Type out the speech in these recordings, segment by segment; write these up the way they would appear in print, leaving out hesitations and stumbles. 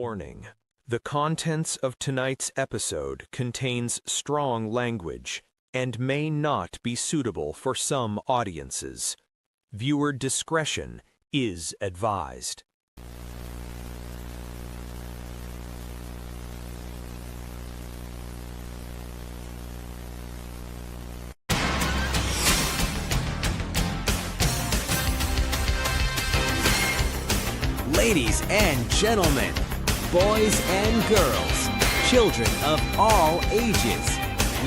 Warning. The contents of tonight's episode contains strong language and may not be suitable for some audiences. Viewer discretion is advised. Ladies and gentlemen, boys and girls, children of all ages,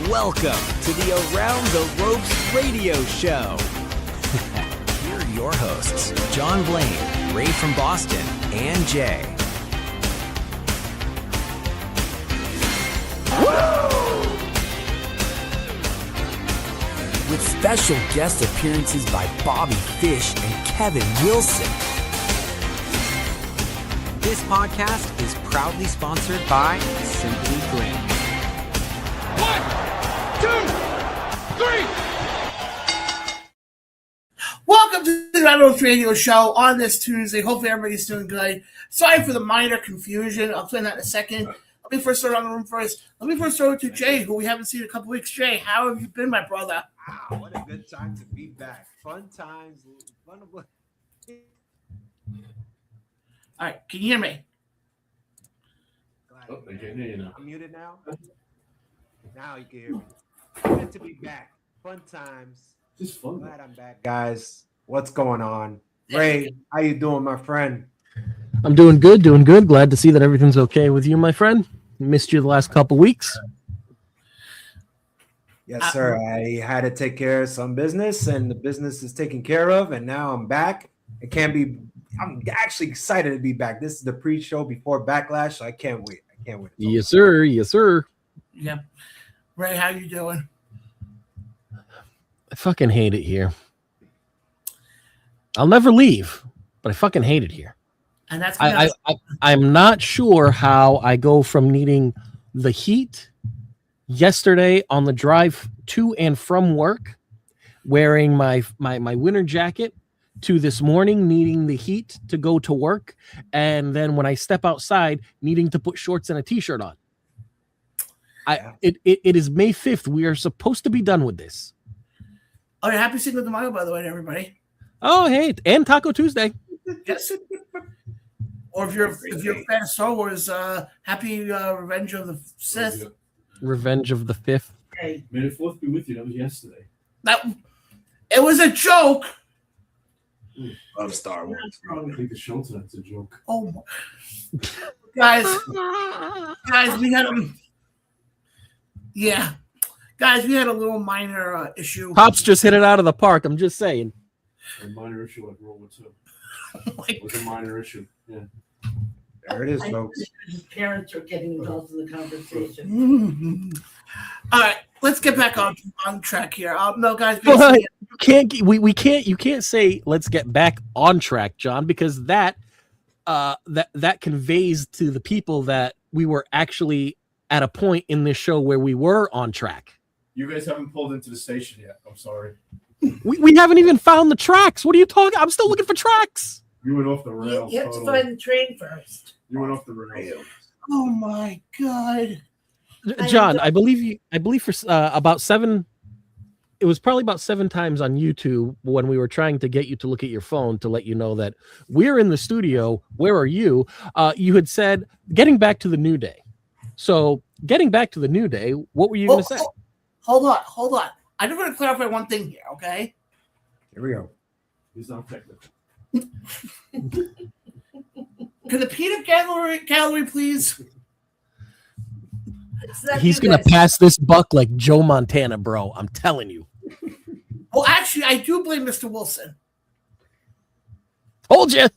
welcome to the Around the Ropes radio show. Here are your hosts, John Blaine, Ray from Boston, and Jay. With special guest appearances by Bobby Fish and Kevin Wilson. This podcast is proudly sponsored by Simply Green. 1, 2, 3. Welcome to the Around the Ropes radio show on this Tuesday. Hopefully everybody's doing good. Sorry for the minor confusion. I'll explain that in a second. Let me first start on the room first. Let me first throw it to Jay, who we haven't seen in a couple weeks. Jay, how have you been, my brother? Wow, what a good time to be back. Fun times. All right, can you hear me? Oh, I can hear you now. I'm muted now? Now you can hear me. Good to be back. Fun times. Just fun. Glad I'm back. Guys, what's going on? Ray, how you doing, my friend? I'm doing good, doing good. Glad to see that everything's okay with you, my friend. Missed you the last couple weeks. Yes, sir. I had to take care of some business, and the business is taken care of, and now I'm back. I'm actually excited to be back. This is the pre-show before Backlash, so I can't wait. Yes, sir. Yes, sir. Yeah. Ray, how you doing? I fucking hate it here. I'll never leave, but I fucking hate it here. And that's I'm not sure how I go from needing the heat yesterday on the drive to and from work, wearing my winter jacket, to this morning needing the heat to go to work, and then when I step outside needing to put shorts and a t-shirt on. It is May 5th. We are supposed to be done with this. Oh, yeah, happy Cinco de Mayo, by the way, to everybody. Oh, hey, and Taco Tuesday. Yes. Or if you're a fan of Star Wars, happy Revenge of the Sith. Revenge of the Fifth. Hey. May the 4th be with you. That was yesterday. It was a joke. Of Star Wars. I think the show tonight's a joke. Oh, guys, we had we had a little minor issue. Pops just hit it out of the park. I'm just saying. A minor issue like World War II. It was a minor issue. Yeah. There it is, folks. His parents are getting involved in the conversation. All right, let's get back on track here. No, guys, you can't say let's get back on track, John, because that conveys to the people that we were actually at a point in this show where we were on track. You guys haven't pulled into the station yet. I'm sorry. We haven't even found the tracks. What are you talking? I'm still looking for tracks. You went off the rails. You have to find the train first. You went off the rails. Oh my God, John, I believe for about 7. It was probably about 7 times on YouTube when we were trying to get you to look at your phone to let you know that we're in the studio. Where are you? You had said getting back to the new day. So getting back to the new day, what were you going to say? Hold on. I just want to clarify one thing here, okay? Here we go. He's not technical. Can the peanut gallery, please? He's going to pass this buck like Joe Montana, bro. I'm telling you. Well, actually, I do blame Mr. Wilson. Told you.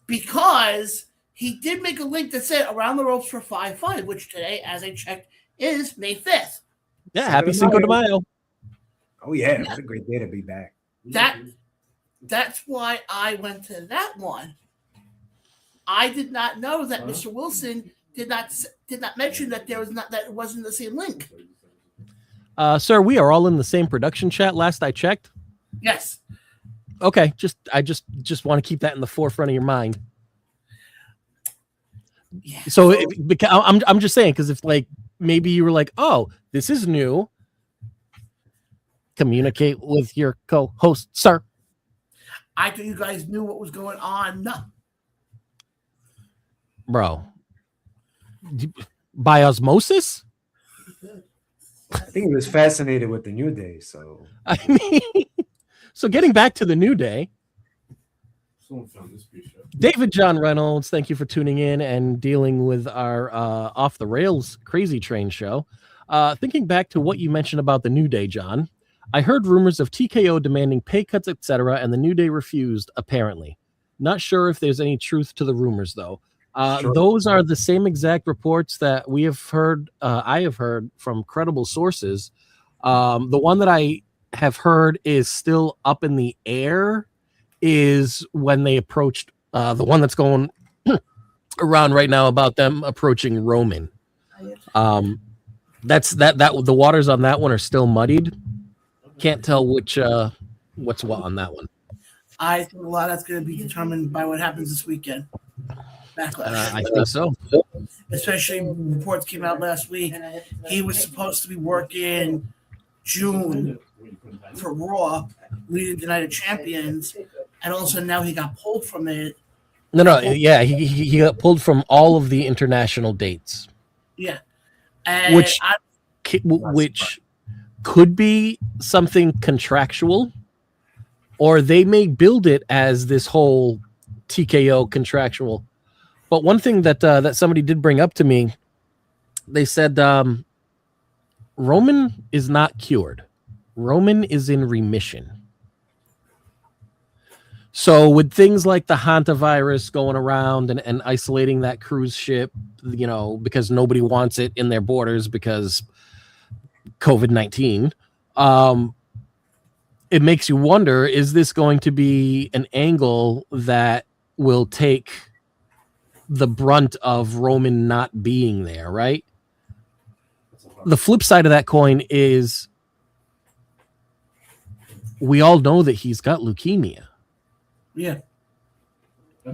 Because he did make a link that said Around the Ropes for 5-5, which today, as I checked, is May 5th. Yeah, happy Cinco de Mayo. Oh, yeah. What a great day to be back. That's why I went to that one. I did not know that Mr. Wilson did not mention that it wasn't the same link. Sir, we are all in the same production chat. Last I checked. Yes. Okay. I just want to keep that in the forefront of your mind. Yeah. So because I'm just saying, because if like maybe you were like, oh, this is new. Communicate with your co-host, sir. I thought you guys knew what was going on. Bro. By osmosis? I think he was fascinated with the New Day. So I mean, so getting back to the New Day, Someone found this piece of David John Reynolds, thank you for tuning in and dealing with our Off the Rails Crazy Train show. Thinking back to what you mentioned about the New Day, John, I heard rumors of TKO demanding pay cuts, etc., and the New Day refused, apparently. Not sure if there's any truth to the rumors, though. Sure. Those are the same exact reports that we have heard, I have heard from credible sources. The one that I have heard is still up in the air is when they approached the one that's going around right now about them approaching Roman. That's that the waters on that one are still muddied. Can't tell which what's what on that one. I think a lot of that's going to be determined by what happens this weekend. Backlash. I think so. Especially reports came out last week. He was supposed to be working June for Raw, leading the Night of Champions, and also now he got pulled from it. No, yeah, he got pulled from all of the international dates. Yeah, and which could be something contractual, or they may build it as this whole TKO contractual. But one thing that that somebody did bring up to me, they said Roman is not cured. Roman is in remission. So with things like the hantavirus going around and isolating that cruise ship, you know, because nobody wants it in their borders because COVID-19, it makes you wonder, is this going to be an angle that will take the brunt of Roman not being there, right? The flip side of that coin is we all know that he's got leukemia. Yeah.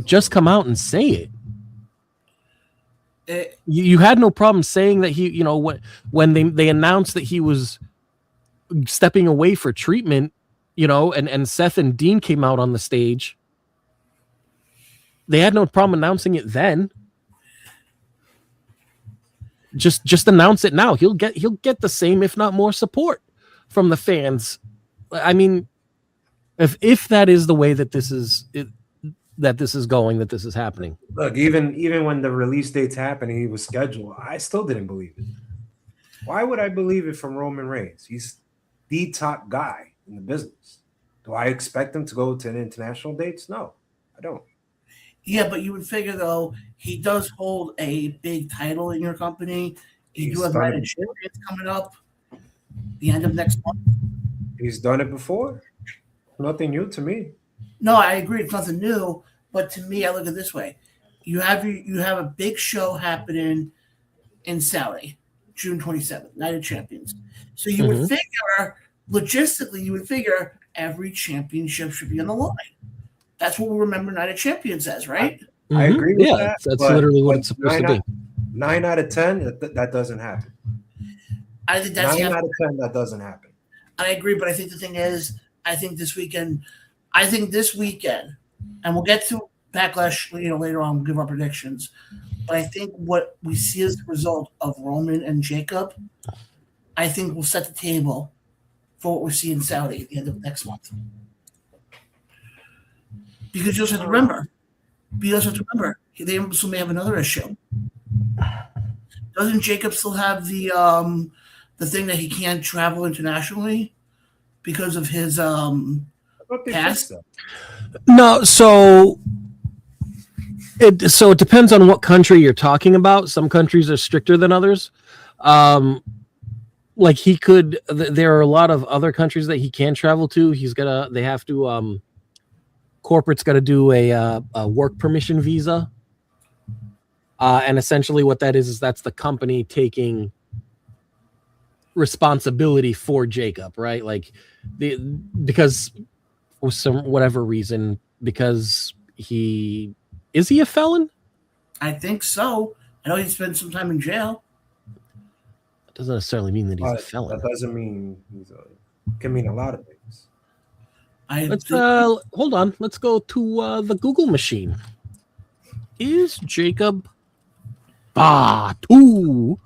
Just come out and say it. You had no problem saying that he, you know, when they announced that he was stepping away for treatment, you know, and Seth and Dean came out on the stage. They had no problem announcing it then. Just announce it now. He'll get the same, if not more, support from the fans. I mean, if that is the way that this is going, that this is happening. Look, even when the release date's happening, he was scheduled. I still didn't believe it. Why would I believe it from Roman Reigns? He's the top guy in the business. Do I expect him to go to international dates? No, I don't. Yeah, but you would figure, though, he does hold a big title in your company. You do have Night of Champions coming up the end of next month. He's done it before. Nothing new to me. No, I agree. It's nothing new. But to me, I look at it this way. You have a big show happening in Saudi, June 27th, Night of Champions. So you would figure, logistically, every championship should be on the line. That's what we remember Night of Champions as, right? I agree with that. That's literally what it's supposed to be. 9 out of 10, that doesn't happen. I think that's 9 out of 10, that doesn't happen. I agree, but I think the thing is, I think this weekend, and we'll get to Backlash, you know, later on, we'll give our predictions. But I think what we see as the result of Roman and Jacob, I think will set the table for what we see in Saudi at the end of next month. Because you also have to remember, they also may have another issue. Doesn't Jacob still have the thing that he can't travel internationally because of his past? No, so it depends on what country you're talking about. Some countries are stricter than others. Like there are a lot of other countries that he can travel to. Corporate's got to do a work permission visa. And essentially what that is that's the company taking responsibility for Jacob, right? Like because for some whatever reason, because is he a felon? I think so. I know he spent some time in jail. That doesn't necessarily mean that he's a But felon. that doesn't mean can mean a lot of things. Let's hold on. Let's go to the Google machine. Is Jacob Batu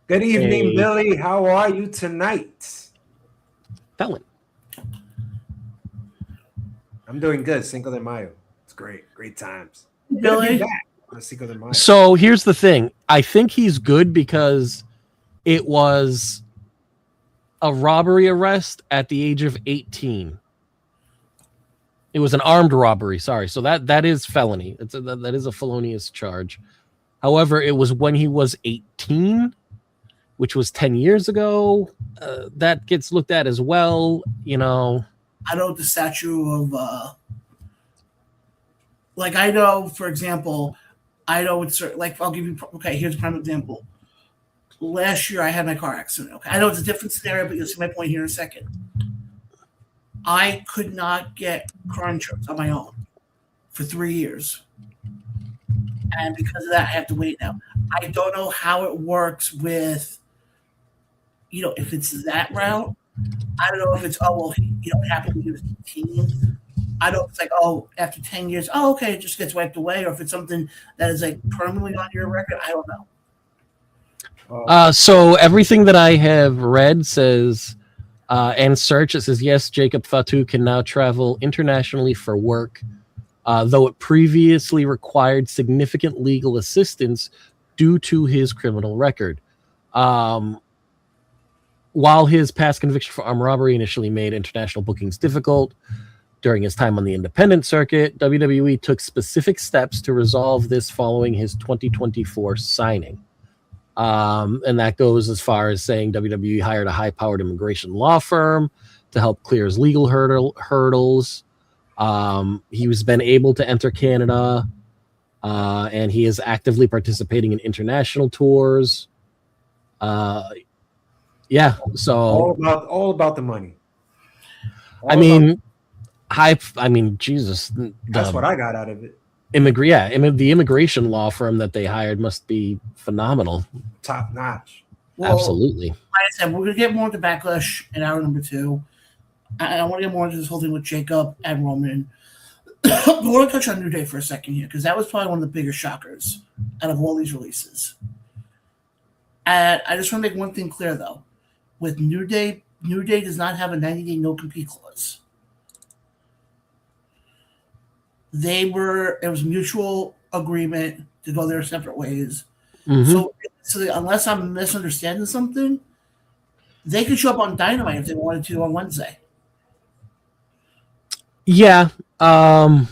Good evening, a Billy. How are you tonight? felon? I'm doing good. Cinco de Mayo. It's great. Great times. Good to Billy? be back on Cinco de Mayo. So here's the thing. I think he's good because it was a robbery arrest at the age of 18. It was an armed robbery. Sorry. So that is felony. That is a felonious charge. However, it was when he was 18, which was 10 years ago. That gets looked at as well. You know, I know the statute of like I know, for example, I know it's like I'll give you okay. Here's a prime example. Last year I had my car accident. Okay, I know it's a different scenario, but you'll see my point here in a second. I could not get car insurance on my own for 3 years, and because of that, I have to wait now. I don't know how it works with, if it's that route. I don't know if it's it happened when he was 18. I don't know if it's like, after 10 years, okay, it just gets wiped away, or if it's something that is like permanently on your record. I don't know. So everything that I have read says, and search, it says, yes, Jacob Fatu can now travel internationally for work, though it previously required significant legal assistance due to his criminal record. While his past conviction for armed robbery initially made international bookings difficult, during his time on the independent circuit, WWE took specific steps to resolve this following his 2024 signing. And that goes as far as saying WWE hired a high-powered immigration law firm to help clear his legal hurdles. He has been able to enter Canada, and he is actively participating in international tours. Yeah, so all about the money. Jesus. That's what I got out of it. The immigration law firm that they hired must be phenomenal. Top notch. Well, Absolutely. Like I said, we're gonna get more into Backlash in hour number 2. I want to get more into this whole thing with Jacob and Roman. But we're gonna touch on New Day for a second here, because that was probably one of the biggest shockers out of all these releases. And I just want to make one thing clear though. With New Day does not have a 90-day no-compete clause. It was mutual agreement to go their separate ways. Mm-hmm. So unless I'm misunderstanding something, they could show up on Dynamite if they wanted to on Wednesday. Yeah. I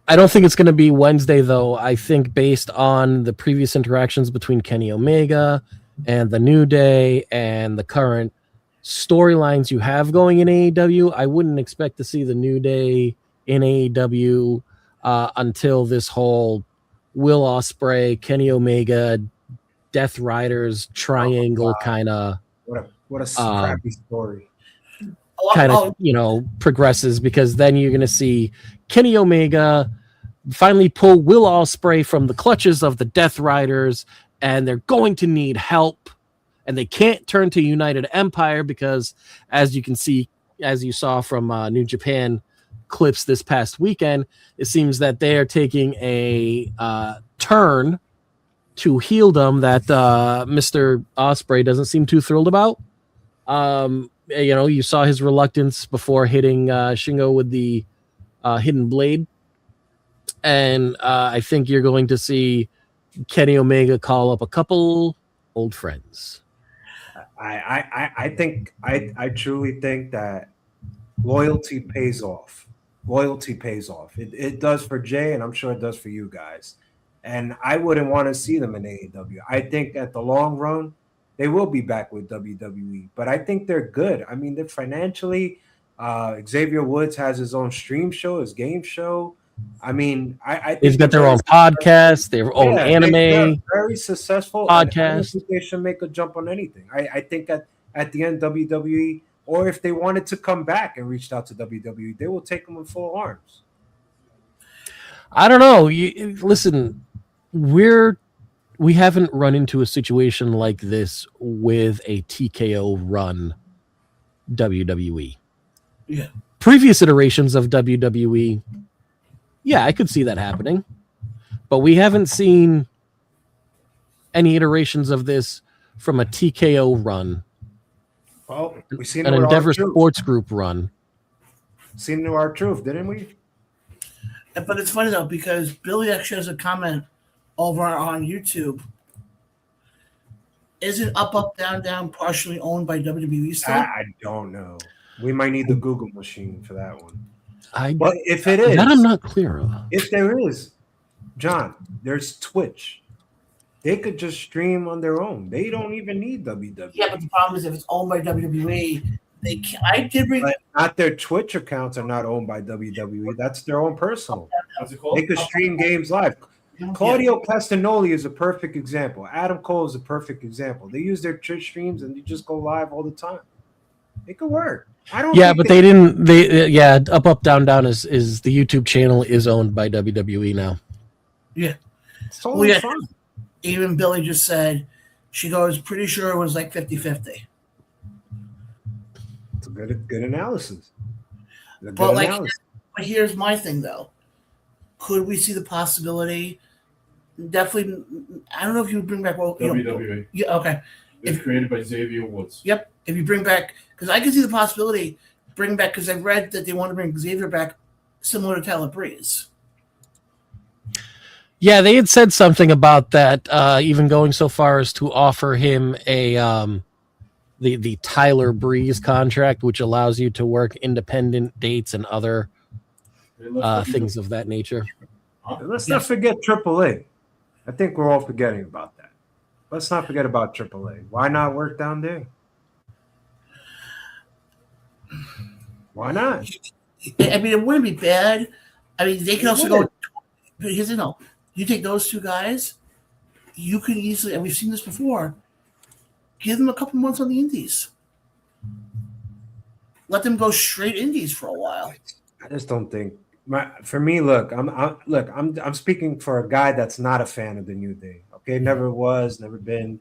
don't think it's going to be Wednesday, though. I think based on the previous interactions between Kenny Omega and the New Day and the current storylines you have going in AEW, I wouldn't expect to see the New Day in AEW until this whole Will Ospreay, Kenny Omega, Death Riders triangle kind of what a crappy story. Progresses, because then you're going to see Kenny Omega finally pull Will Ospreay from the clutches of the Death Riders, and they're going to need help, and they can't turn to United Empire because, as you can see, as you saw from New Japan clips this past weekend, it seems that they are taking a turn to heeldom that Mr. Ospreay doesn't seem too thrilled about. You saw his reluctance before hitting Shingo with the hidden blade. And I think you're going to see Kenny Omega call up a couple old friends. I truly think that loyalty pays off. Loyalty pays off. It does for Jay, and I'm sure it does for you guys. And I wouldn't want to see them in AEW. I think at the long run, they will be back with WWE. But I think they're good. I mean, they're financially. Xavier Woods has his own stream show, his game show. I mean, I think they've got their own podcast, their own anime. Very successful podcast. I think they should make a jump on anything. I think at the end, WWE, or if they wanted to come back and reached out to WWE, they will take them in full arms. I don't know. Listen, we haven't run into a situation like this with a TKO run WWE. Yeah. Previous iterations of WWE, yeah, I could see that happening. But we haven't seen any iterations of this from a TKO run, Well, we seen an it with Endeavor R-Truth. Sports Group run. Seen it with R-Truth, didn't we? But it's funny though, because Billy actually has a comment over on YouTube. Isn't Up Up Down Down partially owned by WWE still? I don't know. We might need the Google machine for that one. But if it is, that I'm not clear of. If there is, John, there's Twitch. They could just stream on their own. They don't even need WWE. Yeah, but the problem is if it's owned by WWE, they can, I did read. But not their Twitch accounts are not owned by WWE. That's their own personal. What's it called? They could stream games live. Claudio Castagnoli is a perfect example. Adam Cole is a perfect example. They use their Twitch streams and you just go live all the time. It could work. I don't. Yeah, but they didn't. Yeah, Up Up Down Down is the YouTube channel is owned by WWE now. Yeah, it's totally fun. Even Billy just said she goes pretty sure it was like 50-50. It's a good analysis. But here's my thing though. Could we see the possibility? Definitely. I don't know if you would bring back WWE. Yeah. Okay. It's created by Xavier Woods. Yep. If you bring back, because I can see the possibility, bring back, because I read that they want to bring Xavier back, similar to Tyler Breeze. Yeah, they had said something about that, even going so far as to offer him a the Tyler Breeze contract, which allows you to work independent dates and other things of that nature. Let's not forget AAA. I think we're all forgetting about that. Let's not forget about AAA. Why not work down there? Why not? I mean, it wouldn't be bad. I mean, they can also go. Here's the no. You take those two guys, you can easily, and we've seen this before, give them a couple months on the indies. Let them go straight indies for a while. I just don't think. For me, look, I'm speaking for a guy that's not a fan of the New Day. Okay, never was, never been.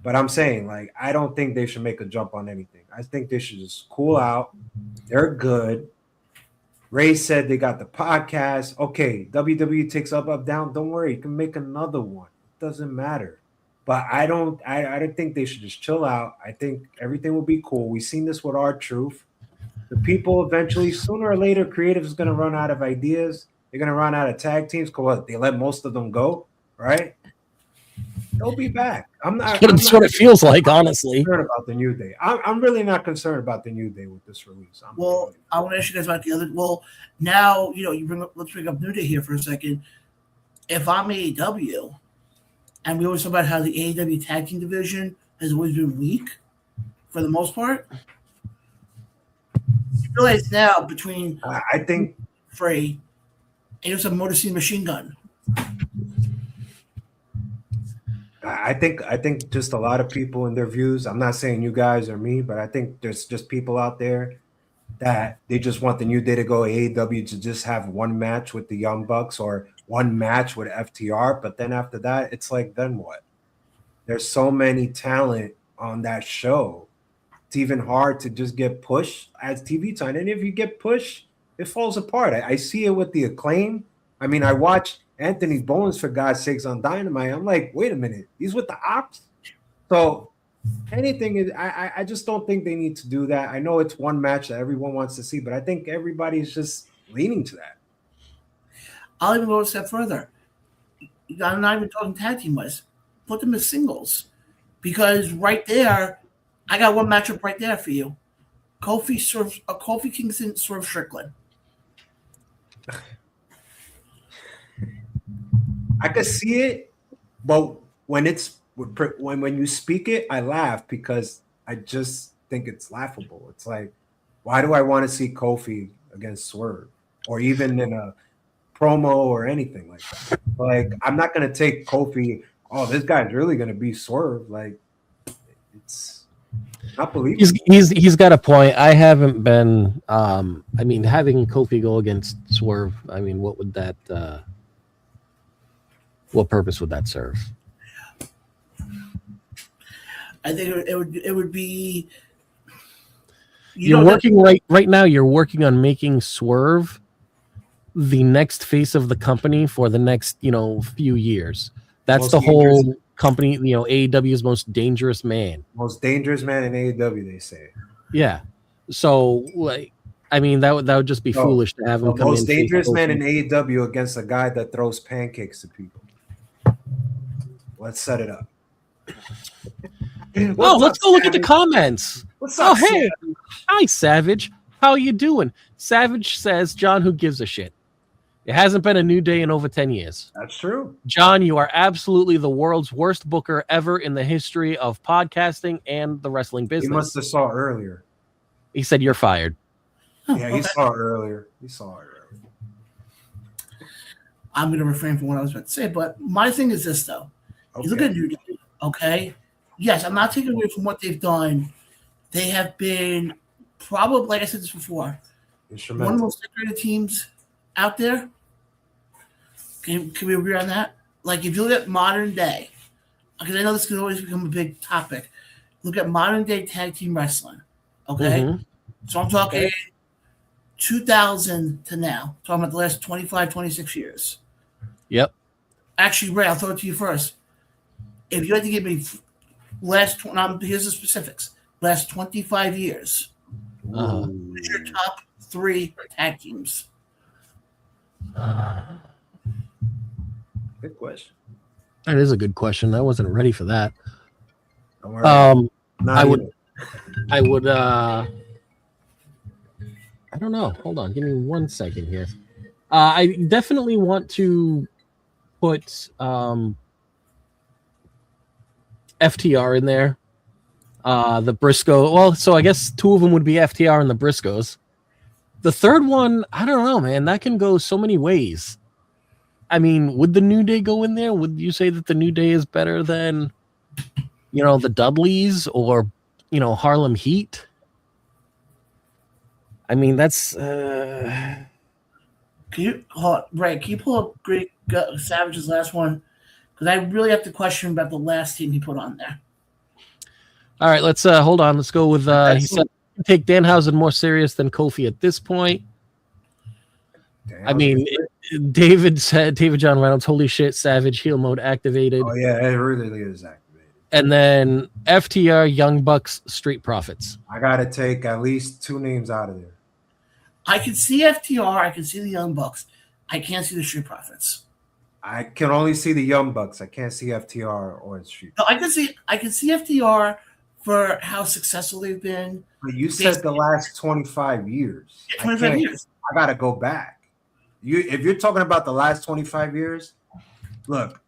But I'm saying, like, I don't think they should make a jump on anything. I think they should just cool out. They're good. Ray said they got the podcast. Okay, WWE takes Up, Up, Down. Don't worry, you can make another one. It doesn't matter. But I don't think they should just chill out. I think everything will be cool. We've seen this with R-Truth. The people eventually, sooner or later, creative is going to run out of ideas. They're going to run out of tag teams. Because they let most of them go, right? They'll be back. That's what it feels like, honestly. Concerned about the New Day. I'm really not concerned about the New Day with this release. I want to ask you guys about the other. Well, now let's bring up New Day here for a second. If I'm AEW, and we always talk about how the AEW tag team division has always been weak, for the most part. You realize now between I think Frey and there's a Motor City Machine Gun. I think just a lot of people in their views. I'm not saying you guys or me, but I think there's just people out there that they just want the New Day to go AEW to just have one match with the Young Bucks or one match with FTR. But then after that, it's like, then what? There's so many talent on that show. It's even hard to just get pushed as TV time. And if you get pushed, it falls apart. I see it with the Acclaim. I mean, I watched Anthony Bowens, for God's sakes, on Dynamite. I'm like, wait a minute, he's with the Ops. So anything is, I just don't think they need to do that. I know it's one match that everyone wants to see, but I think everybody's just leaning to that. I'll even go a step further. I'm not even talking tag team wise. Put them as singles, because right there, I got one matchup right there for you. Kofi Kingston, Swerve Strickland. I could see it, but when you speak it, I laugh because I just think it's laughable. It's like, why do I want to see Kofi against Swerve, or even in a promo or anything like that? Like, I'm not gonna take Kofi. Oh, this guy's really gonna be Swerve. Like, it's not believable. He's got a point. I haven't been. I mean, having Kofi go against Swerve. I mean, what would that? What purpose would that serve? I think it would be. You're working right now. You're working on making Swerve the next face of the company for the next few years. That's Most the whole dangerous- company. AEW's most dangerous man. Most dangerous man in AEW, they say. Yeah. So that would just be foolish to have him The come in. most dangerous face man in AEW against a guy that throws pancakes to people. Let's set it up. Let's go look at the comments. What's up, hey, Savage? hi Savage. How you doing? Savage says, John, who gives a shit? It hasn't been a new day in over 10 years. That's true. John, you are absolutely the world's worst booker ever in the history of podcasting and the wrestling business. He must have saw it earlier. He said you're fired. Yeah, he saw it earlier. I'm going to refrain from what I was about to say, but my thing is this, though. Okay. You look at New Day, okay? Yes, I'm not taking away from what they've done. They have been probably, like I said this before, one of the most decorated teams out there. Can we agree on that? Like, if you look at modern day, because I know this can always become a big topic, look at modern day tag team wrestling, okay? Mhm. So I'm talking 2000 to now. Talking about the last 25, 26 years. Yep. Actually, Ray, I'll throw it to you first. If you had to give me here's the specifics. Last 25 years, who's your top 3 tag teams? Good question. That is a good question. I wasn't ready for that. Don't worry. I would I don't know. Hold on. Give me 1 second here. I definitely want to put FTR in there. The Briscoe. Well, so I guess 2 of them would be FTR and the Briscoes. The third one, I don't know, man. That can go so many ways. I mean, would the New Day go in there? Would you say that the New Day is better than, the Dudleys or, Harlem Heat? I mean, that's. Can you pull up Great Savage's last one? Because I really have to question about the last team he put on there. All right, let's hold on. Let's go with. He said, take Danhausen more serious than Kofi at this point. I mean, David John Reynolds, holy shit, Savage heel mode activated. Oh yeah, it really is activated. And then FTR, Young Bucks, Street Profits. I gotta take at least 2 names out of there. I can see FTR. I can see the Young Bucks. I can't see the Street Profits. I can only see the Young Bucks. I can't see FTR or the Street. No, I can see FTR for how successful they've been. But you said the last 25 years. 25 years. I gotta go back. If you're talking about the last 25 years, look,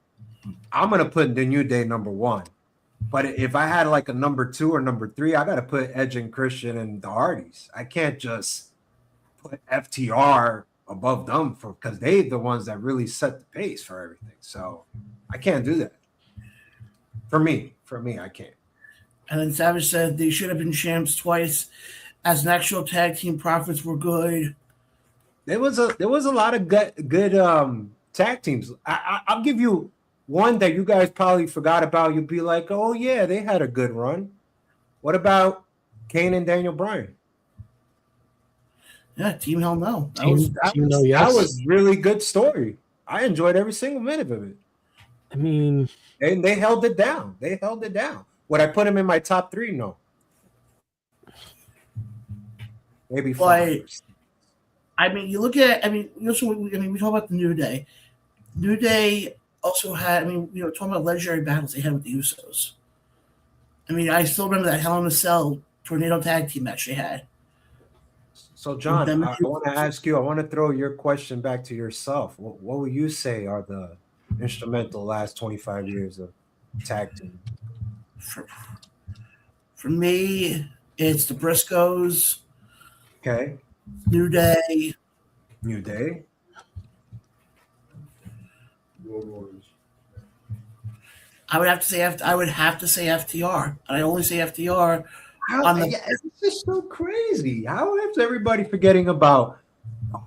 I'm gonna put the New Day number 1. But if I had like a number 2 or number 3, I gotta put Edge and Christian and the Hardys. I can't just put FTR above them because they're the ones that really set the pace for everything. So I can't do that. For me, I can't. And then Savage said they should have been champs twice. As an actual tag team, Profits were good. There was a lot of good tag teams. I'll give you one that you guys probably forgot about. You'd be like, oh yeah, they had a good run. What about Kane and Daniel Bryan? Yeah, Team Hell No. That was really good story. I enjoyed every single minute of it. I mean, and they held it down. Would I put them in my top 3? No. Maybe 5. I mean, you look at. we talk about the New Day. New Day also had. Talking about legendary battles they had with the Usos. I still remember that Hell in a Cell tornado tag team match they had. So, John, I want to ask you. I want to throw your question back to yourself. What would you say are the instrumental last 25 years of tag team? For me, it's the Briscoes. Okay. New Day. I would have to say FTR. And I only say FTR. It's just so crazy. How is everybody forgetting about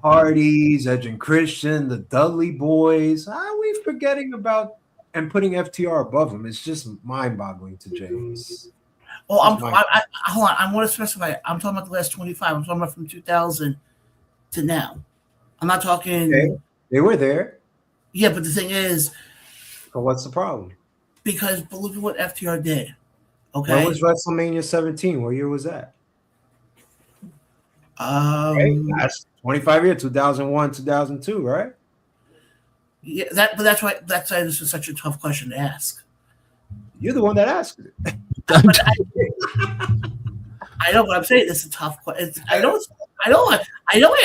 Hardys, Edge and Christian, the Dudley Boys. How are we forgetting about and putting FTR above them? It's just mind-boggling to James. Well, hold on. I want to specify. I'm talking about the last 25. I'm talking about from 2000 to now. I'm not talking. Okay. They were there. Yeah, but the thing is, So what's the problem? but look at what FTR did. Okay. When was WrestleMania 17? What year was that? Right? That's 25 years, 2001, 2002, right? Yeah, that's why this is such a tough question to ask. You're the one that asked it. I know, but I'm saying this is a tough question. I know I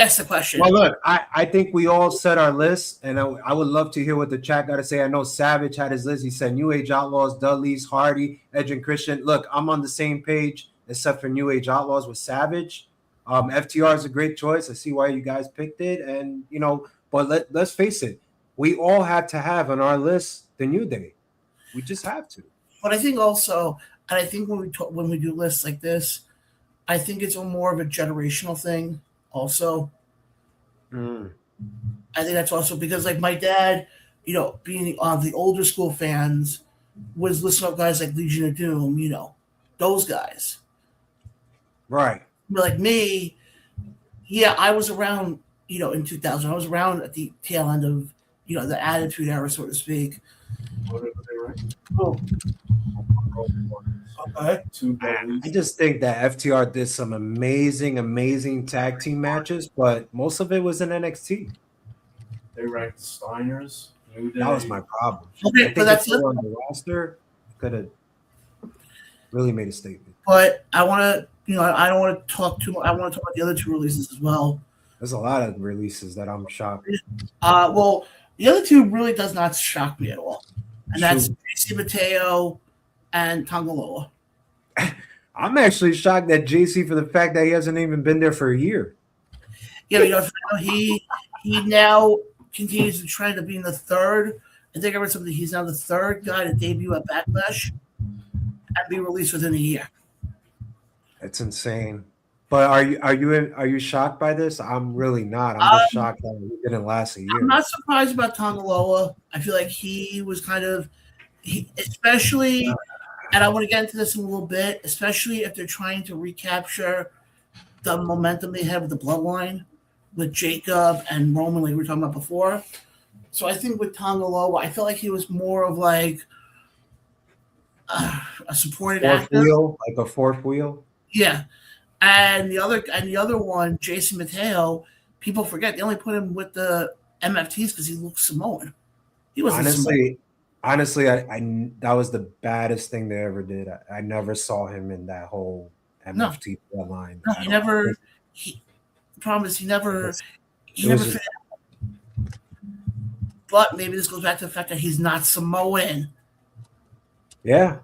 asked the question. Well, look, I think we all set our lists, and I would love to hear what the chat got to say. I know Savage had his list. He said New Age Outlaws, Dudleys, Hardy, Edge and Christian. Look, I'm on the same page except for New Age Outlaws with Savage. FTR is a great choice. I see why you guys picked it, and but let's face it, we all had to have on our list the New Day. We just have to. But I think also, and I think when we do lists like this, I think it's more of a generational thing. Also, I think that's also because, like, my dad, being on the older school fans, was listening to guys like Legion of Doom. Those guys. Right. But like me, yeah, I was around, in 2000. I was around at the tail end of, the Attitude Era, so to speak. Oh. Okay. I just think that FTR did some amazing tag team matches, but most of it was in NXT. They ranked Steiner's. That was my problem. Okay, I think but that's if they were on the roster, could have really made a statement. But I want to, I don't want to talk too much. I want to talk about the other two releases as well. There's a lot of releases that I'm shocked. Well, the other two really does not shock me at all, and that's JC Mateo and Tongaloa. I'm actually shocked that JC for the fact that he hasn't even been there for a year. Yeah, he now continues the trend of being the third. I think I read something. He's now the third guy to debut at Backlash and be released within a year. It's insane. But are you shocked by this? I'm really not. I'm just shocked that he didn't last a year. I'm not surprised about Tongaloa. I feel like he was especially, and I want to get into this in a little bit, especially if they're trying to recapture the momentum they had with the Bloodline, with Jacob and Roman, like we were talking about before. So I think with Tongaloa, I felt like he was more of like a supporting actor, like a fourth wheel. Yeah. And the other one, Jason Mateo, people forget they only put him with the MFTs because he looks Samoan. He was honestly, I that was the baddest thing they ever did. I never saw him in that whole MFT line. No, he never. The problem is he never fit out. But maybe this goes back to the fact that he's not Samoan. Yeah.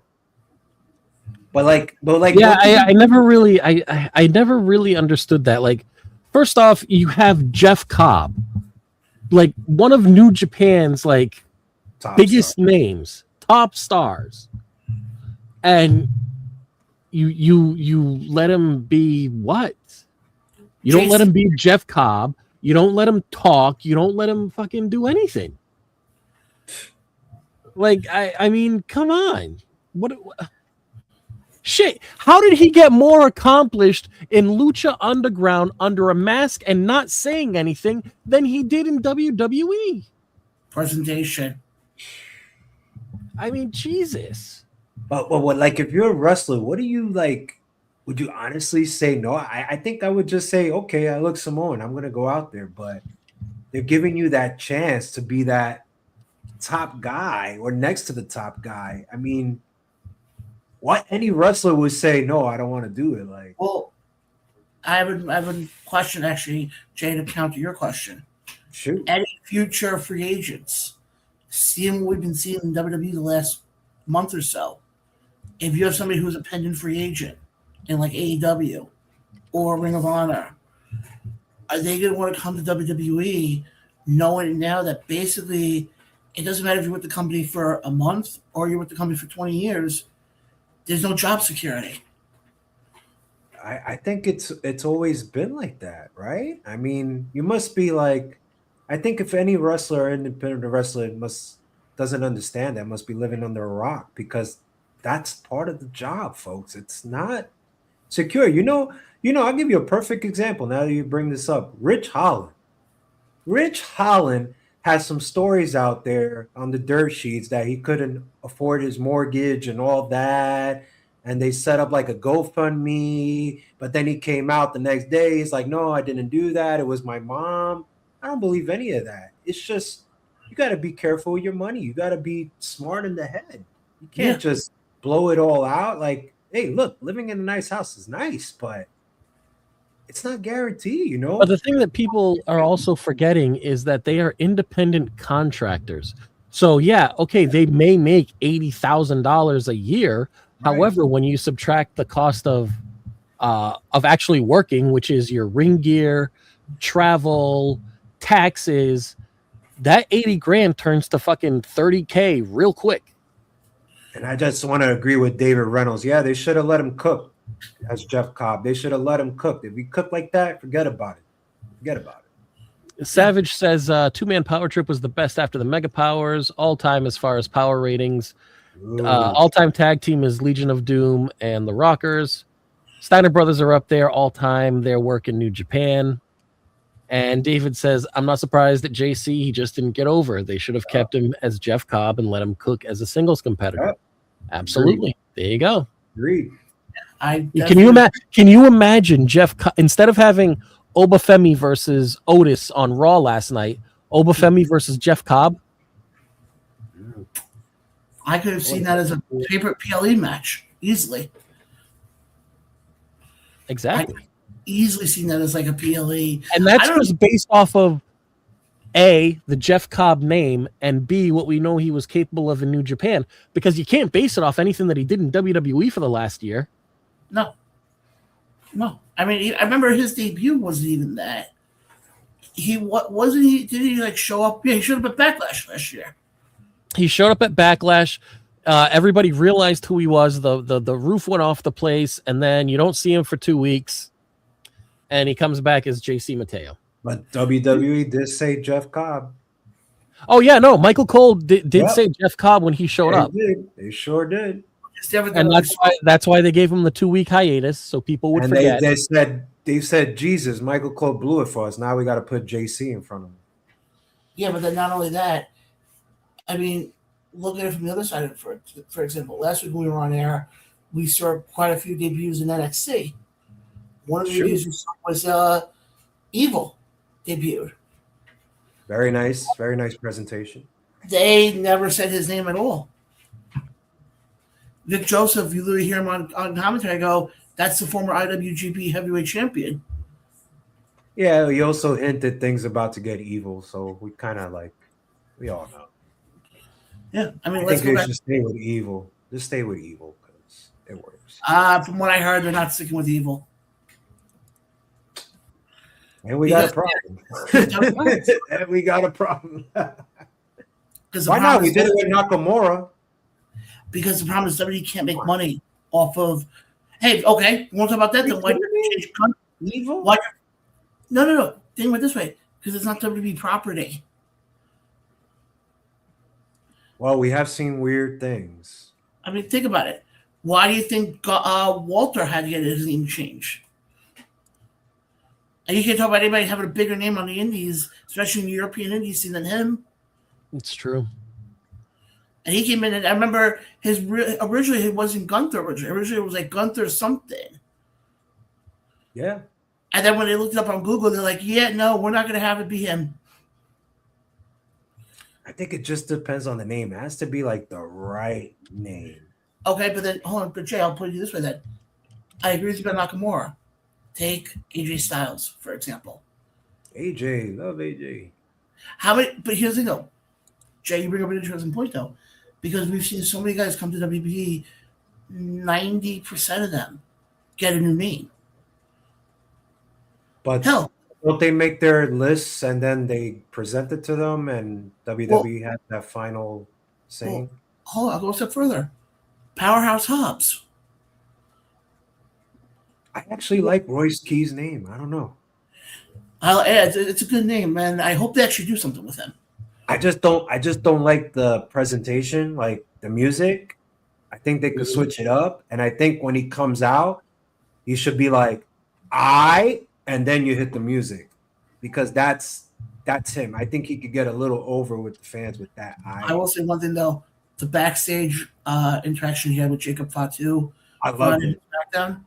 But yeah, I never really I never really understood that. Like, first off, you have Jeff Cobb, like one of New Japan's like biggest names, top stars, and you let him be what? You don't let him be Jeff Cobb. You don't let him talk. You don't let him fucking do anything. Like, I mean, come on, what? Shit, how did he get more accomplished in Lucha Underground under a mask and not saying anything than he did in WWE? Presentation. I mean, Jesus. But what, like, if you're a wrestler, what do you like? Would you honestly say no? I think I would just say, okay, I look Samoan. I'm going to go out there. But they're giving you that chance to be that top guy or next to the top guy. I mean, what any wrestler would say, no, I don't want to do it. Like, well, I have a question actually, Jay, to counter your question. Shoot. Any future free agents, seeing what we've been seeing in WWE the last month or so, if you have somebody who's a pending free agent in like AEW or Ring of Honor, are they going to want to come to WWE knowing now that basically it doesn't matter if you're with the company for a month or you're with the company for 20 years, there's no job security? I think it's always been like that, right? I mean, you must be like, I think if any wrestler, independent wrestler, doesn't understand that, must be living under a rock because that's part of the job, folks. It's not secure. I'll give you a perfect example now that you bring this up. Rich Holland. Rich Holland has some stories out there on the dirt sheets that he couldn't afford his mortgage and all that. And they set up like a GoFundMe, but then he came out the next day. He's like, no, I didn't do that. It was my mom. I don't believe any of that. It's just, you got to be careful with your money. You got to be smart in the head. You can't just blow it all out. Like, hey, look, living in a nice house is nice, but it's not guaranteed, you know? But the thing that people are also forgetting is that they are independent contractors. So yeah, okay, they may make $80,000 a year. Right. However, when you subtract the cost of actually working, which is your ring gear, travel, taxes, that 80 grand turns to fucking 30K real quick. And I just want to agree with David Reynolds. Yeah, they should have let him cook as Jeff Cobb. They should have let him cook. If he cooked like that, forget about it. Forget about it. Savage says two-man power trip was the best after the Mega Powers, all-time as far as power ratings. All-time tag team is Legion of Doom and the Rockers. Steiner Brothers are up there all-time. Their work in New Japan. And David says, I'm not surprised that JC, he just didn't get over. They should have kept him as Jeff Cobb and let him cook as a singles competitor. Absolutely. Agreed. There you go. Agreed. Can you imagine Jeff instead of having Obafemi versus Otis on Raw last night, Obafemi versus Jeff Cobb? I could have seen that as a favorite PLE match easily. Exactly. Easily seen that as like a PLE, and that's just based off of A, the Jeff Cobb name, and B, what we know he was capable of in New Japan, because you can't base it off anything that he did in WWE for the last year. No. I mean, I remember his debut wasn't even that. Wasn't he? Did he like show up? Yeah, he showed up at Backlash last year. He showed up at Backlash. Everybody realized who he was. The roof went off the place, and then you don't see him for 2 weeks, and he comes back as JC Mateo. But WWE did say Jeff Cobb. Oh yeah, no, Michael Cole did say Jeff Cobb when he showed up. They sure did. And that's why they gave him the 2-week hiatus, so people would forget. They said Jesus, Michael Cole blew it for us. Now we got to put JC in front of him. Yeah, but then not only that, I mean, look at it from the other side of it. For example, last week when we were on air, we saw quite a few debuts in NXT. One of the debuts we saw was Evil debuted. Very nice presentation. They never said his name at all. Vic Joseph, you literally hear him on commentary go, that's the former IWGP heavyweight champion. Yeah, he also hinted things about to get evil, so we kind of we all know. Yeah, I mean, let's go back. Just stay with evil. Just stay with evil because it works. From what I heard, they're not sticking with evil. And we got a problem. And we got a problem. Why not? We did it with Nakamura. Because the problem is WWE can't make money off of. Hey, okay, you want to talk about that? Then why did they change evil? Why? No. Think of it this way: because it's not WWE property. Well, we have seen weird things. I mean, think about it. Why do you think Walter had to get his name changed? And you can't talk about anybody having a bigger name on the Indies, especially in the European Indies scene, than him. It's true. And he came in, and I remember originally it wasn't Gunther. Originally it was like Gunther something. Yeah. And then when they looked it up on Google, they're like, yeah, no, we're not going to have it be him. I think it just depends on the name. It has to be like the right name. Okay, but then, hold on, but Jay, I'll put it this way then. I agree with you about Nakamura. Take AJ Styles, for example. AJ, love AJ. But here's the thing, though. Jay, you bring up an interesting point, though. Because we've seen so many guys come to WWE, 90% of them get a new name. But don't they make their lists and then they present it to them and WWE has that final saying? Hold on, I'll go a step further. Powerhouse Hobbs. I actually like Royce Key's name. I don't know. It's a good name, man. I hope they actually do something with him. I just don't like the presentation, like the music. I think they could switch it up. And I think when he comes out, he should be like, and then you hit the music. Because that's him. I think he could get a little over with the fans with that. I will say one thing though: the backstage interaction he had with Jacob Fatu. I loved it. SmackDown.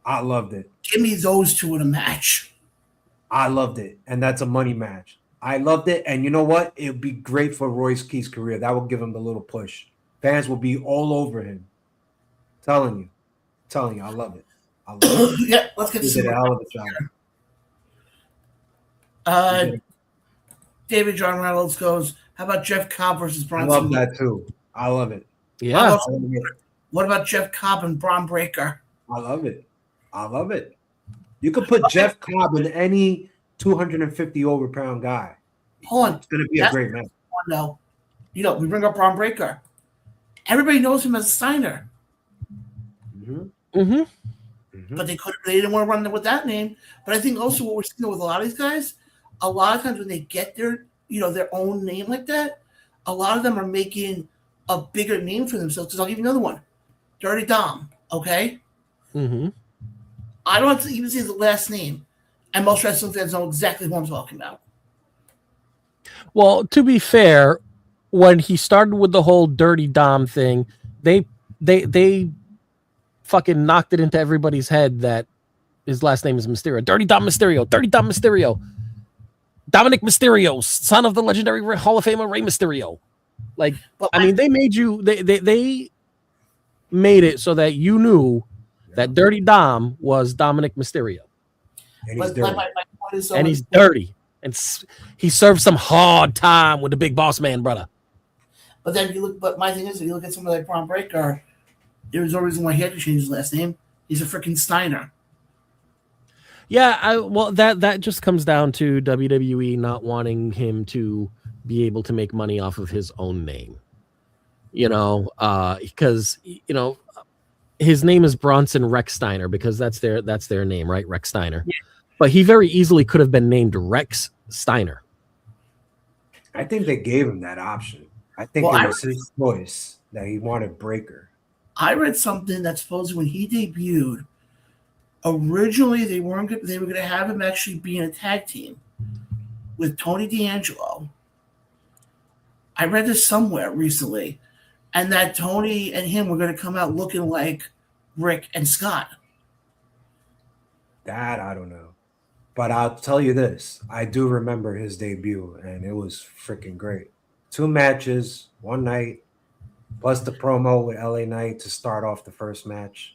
I loved it. Give me those two in a match. I loved it, and that's a money match. I loved it, and you know what? It would be great for Royce Key's career. That will give him the little push. Fans will be all over him. Telling you, I love it. I love it. Yeah, let's get He did a hell of a job. David John Reynolds goes, how about Jeff Cobb versus I Bronson? love that too. I love it. Yeah. What about Jeff Cobb and Braun Breaker? I love it. I love it. You could put Jeff Cobb in any 250 overpound guy. Hold on. It's going to be a great match. No. You know, we bring up Braun Breaker. Everybody knows him as Steiner. But they didn't want to run with that name. But I think also what we're seeing with a lot of these guys, a lot of times when they get their own name like that, a lot of them are making a bigger name for themselves. Because I'll give you another one. Dirty Dom, okay? I don't have to even say the last name. And most wrestling fans know exactly who I'm talking about. Well, to be fair, when he started with the whole Dirty Dom thing, they fucking knocked it into everybody's head that his last name is Mysterio. Dirty Dom Mysterio. Dirty Dom Mysterio. Dominic Mysterio, son of the legendary Hall of Famer Rey Mysterio. Like, I mean, they made you. They made it so that you knew that Dirty Dom was Dominic Mysterio. And he's dirty. My point is And he's dirty. And he served some hard time with the big boss man, brother. But then but my thing is, if you look at somebody like Braun Breaker, there's no reason why he had to change his last name. He's a freaking Steiner. Yeah, well, that just comes down to WWE not wanting him to be able to make money off of his own name. You know, because his name is Bronson Rex Steiner because that's their name, right? Rex Steiner. Yeah. But he very easily could have been named Rex Steiner. I think they gave him that option. I think it was his choice that he wanted Breaker. I read something that supposedly when he debuted, originally they were going to have him actually be in a tag team with Tony D'Angelo. I read this somewhere recently, and that Tony and him were going to come out looking like Rick and Scott. That I don't know. But I'll tell you this. I do remember his debut, and it was freaking great. 2 matches, 1 night, plus the promo with LA Knight to start off the first match.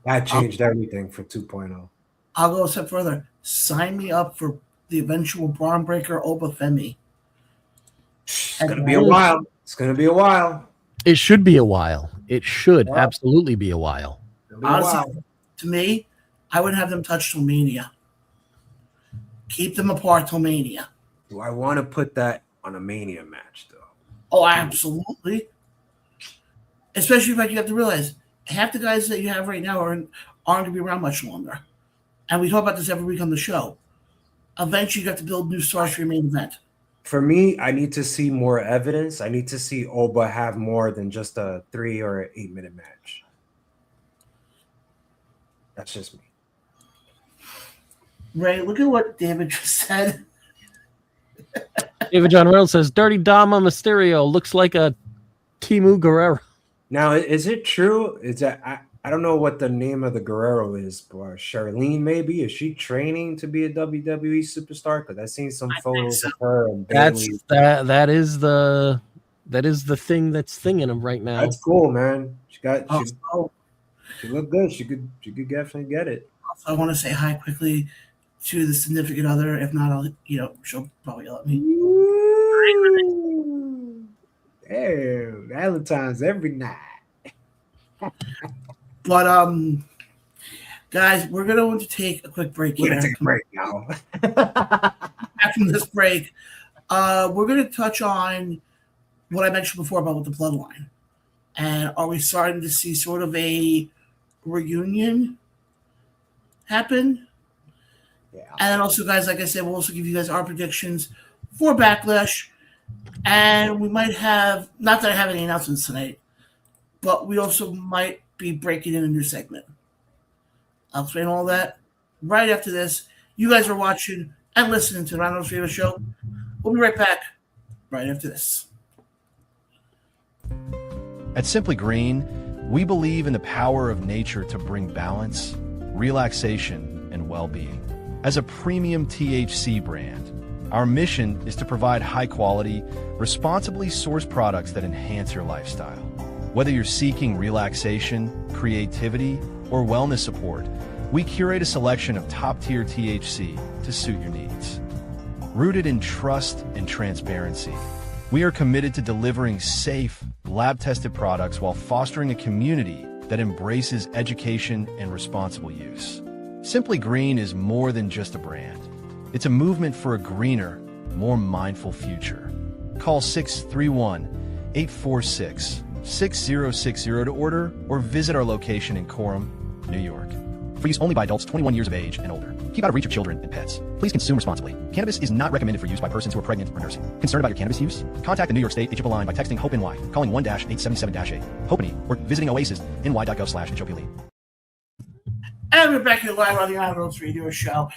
That changed everything for 2.0. I'll go a step further. Sign me up for the eventual Braun Breaker Obafemi. It's going to be a while. It's going to be a while. It should be a while. It should absolutely be a while. Honestly, to me, I wouldn't have them touch till Mania. Keep them apart till Mania. Do I want to put that on a Mania match, though? Oh, absolutely. Especially if you have to realize half the guys that you have right now aren't going to be around much longer. And we talk about this every week on the show. Eventually, you got to build new stars for your main event. For me, I need to see more evidence. I need to see Oba have more than just a 3 or 8 minute match. That's just me. Ray, look at what David just said. David John Reynolds says, Dirty Dama Mysterio looks like a Timu Guerrero. Now, is it true? Is that I don't know what the name of the Guerrero is, but Charlene maybe? Is she training to be a WWE superstar? Because I've seen some photos of her and Bayley. That is the thing that's thinging him right now. That's cool, man. She looked good. She could definitely get it. Also, I want to say hi quickly to the significant other. If not, I'll she'll probably yell at me. Hey, Valentine's every night. But guys, we're gonna take a quick break. We're gonna take a break now. After this break, we're gonna touch on what I mentioned before about the bloodline, and are we starting to see sort of a reunion happen. Yeah. And then also, guys, like I said, we'll also give you guys our predictions for Backlash. And we might have, not that I have any announcements tonight, but we also might be breaking in a new segment. I'll explain all that right after this. You guys are watching and listening to the Ronald's Radio Show. We'll be right back right after this. At Simply Green, we believe in the power of nature to bring balance, relaxation, and well-being. As a premium THC brand, our mission is to provide high-quality, responsibly sourced products that enhance your lifestyle. Whether you're seeking relaxation, creativity, or wellness support, we curate a selection of top-tier THC to suit your needs. Rooted in trust and transparency, we are committed to delivering safe, lab-tested products while fostering a community that embraces education and responsible use. Simply Green is more than just a brand. It's a movement for a greener, more mindful future. Call 631-846-6060 to order or visit our location in Coram, New York. For use only by adults 21 years of age and older. Keep out of reach of children and pets. Please consume responsibly. Cannabis is not recommended for use by persons who are pregnant or nursing. Concerned about your cannabis use? Contact the New York State HIPAA line by texting HOPE-NY, calling 1-877-8, HOPE-NY, or visiting oasisny.gov/HOPE. And we're back here live on the Ronald's Radio Show.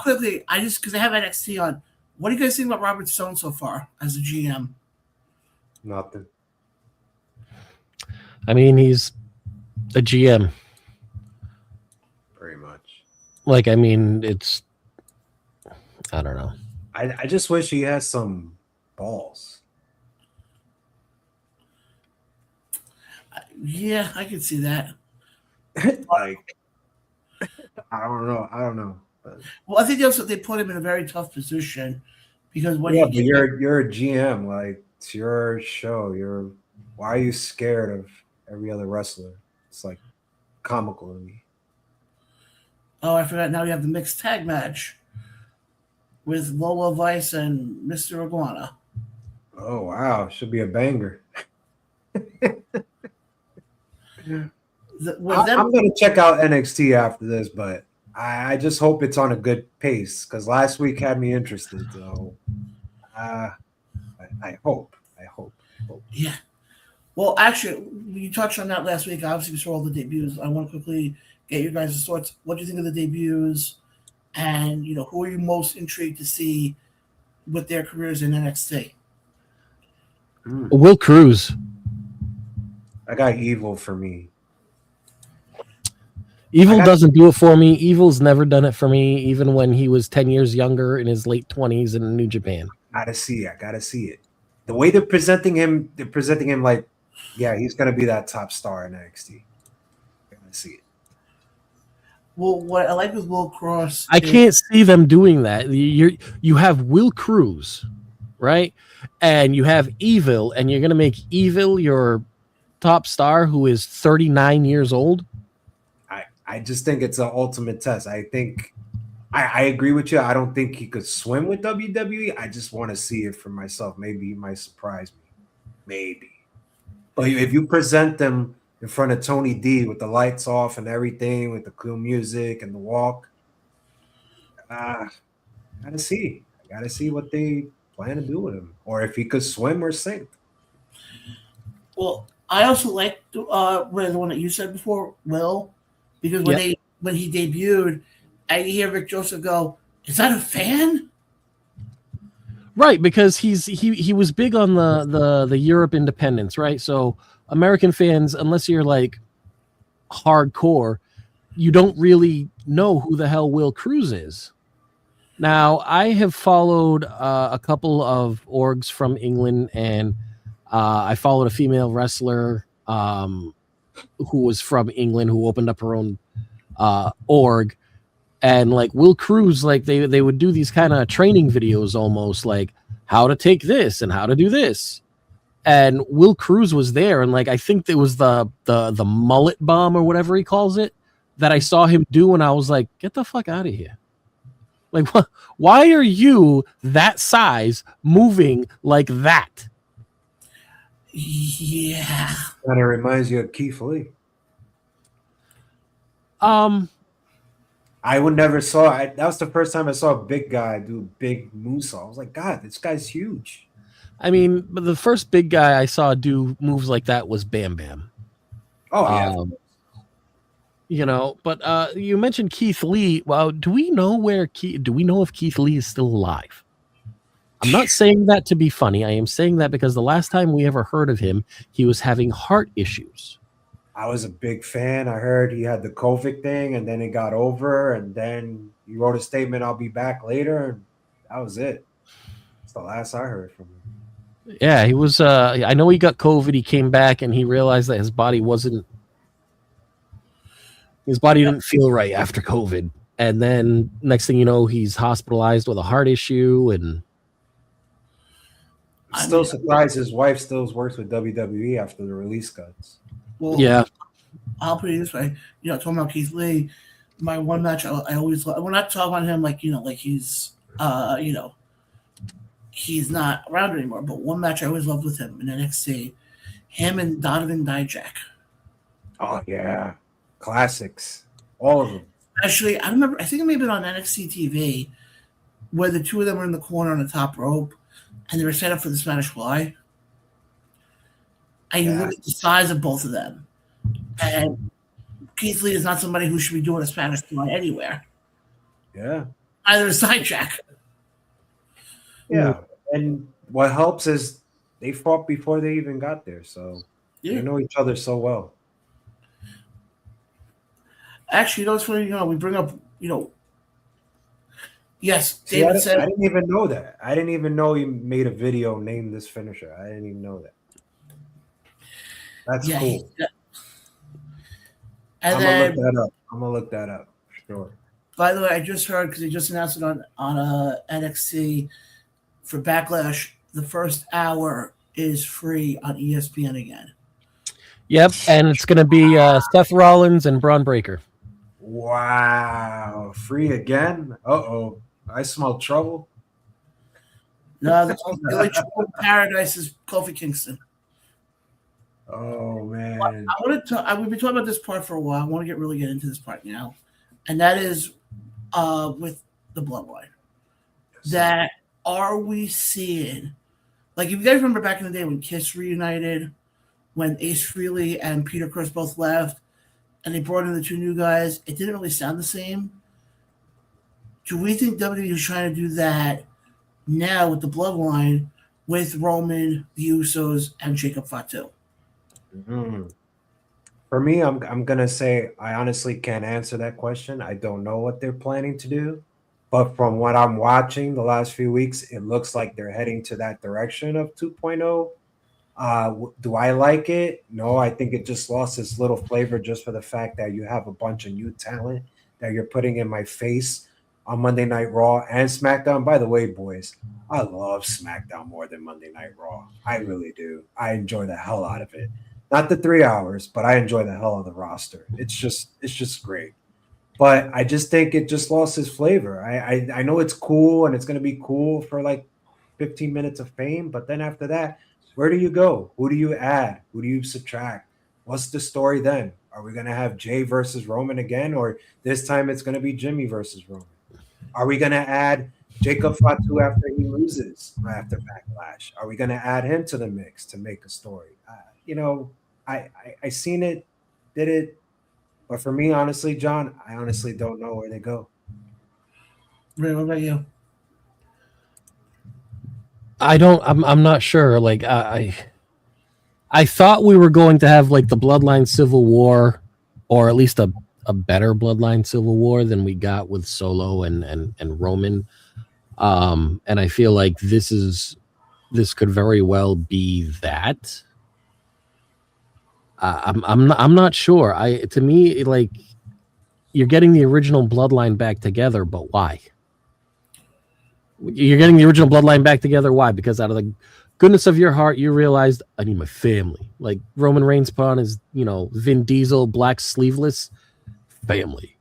Quickly, because I have NXT on, what do you guys think about Robert Stone so far as a GM? Nothing. I mean, he's a GM. Pretty much. Like, I mean, it's, I don't know. I just wish he had some balls. Yeah, I can see that. Like, I don't know. But, well, I think also they put him in a very tough position because when but you're a GM, like it's your show. Why are you scared of every other wrestler? It's like comical to me. Oh, I forgot. Now we have the mixed tag match with Lola Vice and Mr. Iguana. Oh wow, should be a banger. I'm going to check out NXT after this, but I just hope it's on a good pace because last week had me interested. So I hope. Yeah. Well, actually, you touched on that last week. Obviously, we saw all the debuts. I want to quickly get your guys' thoughts. What do you think of the debuts? And, who are you most intrigued to see with their careers in NXT? Will Cruz. I got Evil for me. Evil doesn't do it for me. Evil's never done it for me, even when he was 10 years younger in his late 20s in New Japan. I gotta see it. The way they're presenting him like, yeah, he's gonna be that top star in NXT. I gotta see it. Well, what I like with Will Cross, I can't see them doing that. You have Will Cruz, right? And you have Evil, and you're gonna make Evil your top star who is 39 years old. I just think it's an ultimate test. I think I agree with you. I don't think he could swim with WWE. I just want to see it for myself. Maybe he might surprise me. Maybe. But if you present them in front of Tony D with the lights off and everything, with the cool music and the walk, I gotta see what they plan to do with him, or if he could swim or sink. Well, I also like the one that you said before, Will, because when he debuted, I hear Rick Joseph go, "Is that a fan?" Right, because he was big on the Europe independence, right? So American fans, unless you're like hardcore, you don't really know who the hell Will Cruz is. Now, I have followed a couple of orgs from England, and I followed a female wrestler who was from England who opened up her own org. And like Will Cruz, like they would do these kind of training videos, almost like how to take this and how to do this. And Will Cruz was there, and like I think it was the mullet bomb or whatever he calls it that I saw him do, and I was like, get the fuck out of here! Like, why are you that size moving like that? Yeah, Kind of reminds you of Keith Lee. I would never saw. That was the first time I saw a big guy do a big moonsault. I was like, God, this guy's huge. I mean, but the first big guy I saw do moves like that was Bam Bam. Oh yeah. You know, but you mentioned Keith Lee. Well, do we know if Keith Lee is still alive? I'm not saying that to be funny. I am saying that because the last time we ever heard of him, he was having heart issues. I was a big fan. I heard he had the COVID thing, and then it got over, and then he wrote a statement, "I'll be back later," and that was it. It's the last I heard from him. Yeah, he was. I know he got COVID. He came back, and he realized that his body didn't feel right after COVID. And then next thing you know, he's hospitalized with a heart issue. And I'm still surprised his wife still works with WWE after the release cuts. Well, yeah, I'll put it this way. Talking about Keith Lee, my one match I always love. We're not talking about him like he's he's not around anymore. But one match I always loved with him in NXT, him and Donovan Dijak. Oh yeah, classics, all of them. Actually, I remember. I think it may have been on NXT TV, where the two of them were in the corner on the top rope, and they were set up for the Spanish Fly. And you look at the size of both of them, and Keith Lee is not somebody who should be doing a Spanish Fly anywhere. Yeah, Either a sidetrack. Yeah, and what helps is they fought before they even got there, so they know each other so well. Actually, it's funny. We bring up. Yes, See, David said. I didn't even know that. I didn't even know he made a video named this finisher. I didn't even know that. That's cool. And I'm gonna look that up. Sure. By the way, I just heard because they just announced it on NXT for Backlash. The first hour is free on ESPN again. Yep, and it's going to be Seth Rollins and Braun Breaker. Wow, free again? Uh-oh, I smell trouble. No, the only trouble in paradise is Kofi Kingston. Oh man, we've been talking about this part for a while. I want to really get into this part now, and that is with the Bloodline. That are we seeing? Like, if you guys remember back in the day when Kiss reunited, when Ace Frehley and Peter Criss both left, and they brought in the two new guys, it didn't really sound the same. Do we think WWE is trying to do that now with the Bloodline, with Roman, the Usos, and Jacob Fatu? Mm-hmm. For me, I'm gonna say I honestly can't answer that question. I don't know what they're planning to do, but from what I'm watching the last few weeks, it looks like they're heading to that direction of 2.0. Do I like it? No, I think it just lost its little flavor just for the fact that you have a bunch of new talent that you're putting in my face on Monday Night Raw and SmackDown. By the way, boys, I love SmackDown more than Monday Night Raw. I really do. I enjoy the hell out of it. Not the 3 hours, but I enjoy the hell out of the roster. It's just great. But I just think it just lost its flavor. I know it's cool and it's going to be cool for like 15 minutes of fame, but then after that, where do you go? Who do you add? Who do you subtract? What's the story then? Are we going to have Jay versus Roman again, or this time it's going to be Jimmy versus Roman? Are we going to add Jacob Fatu after he loses after Backlash? Are we going to add him to the mix to make a story? I seen it, did it, but for me, honestly, John, I honestly don't know where they go. Ray, what about you? I'm not sure. Like I thought we were going to have like the Bloodline Civil War, or at least a better Bloodline Civil War than we got with Solo and Roman. And I feel like this could very well be that. I'm not sure. To me, like, you're getting the original Bloodline back together, but why? You're getting the original Bloodline back together. Why? Because out of the goodness of your heart, you realized I need my family. Like Roman Reigns put on his, Vin Diesel black sleeveless family.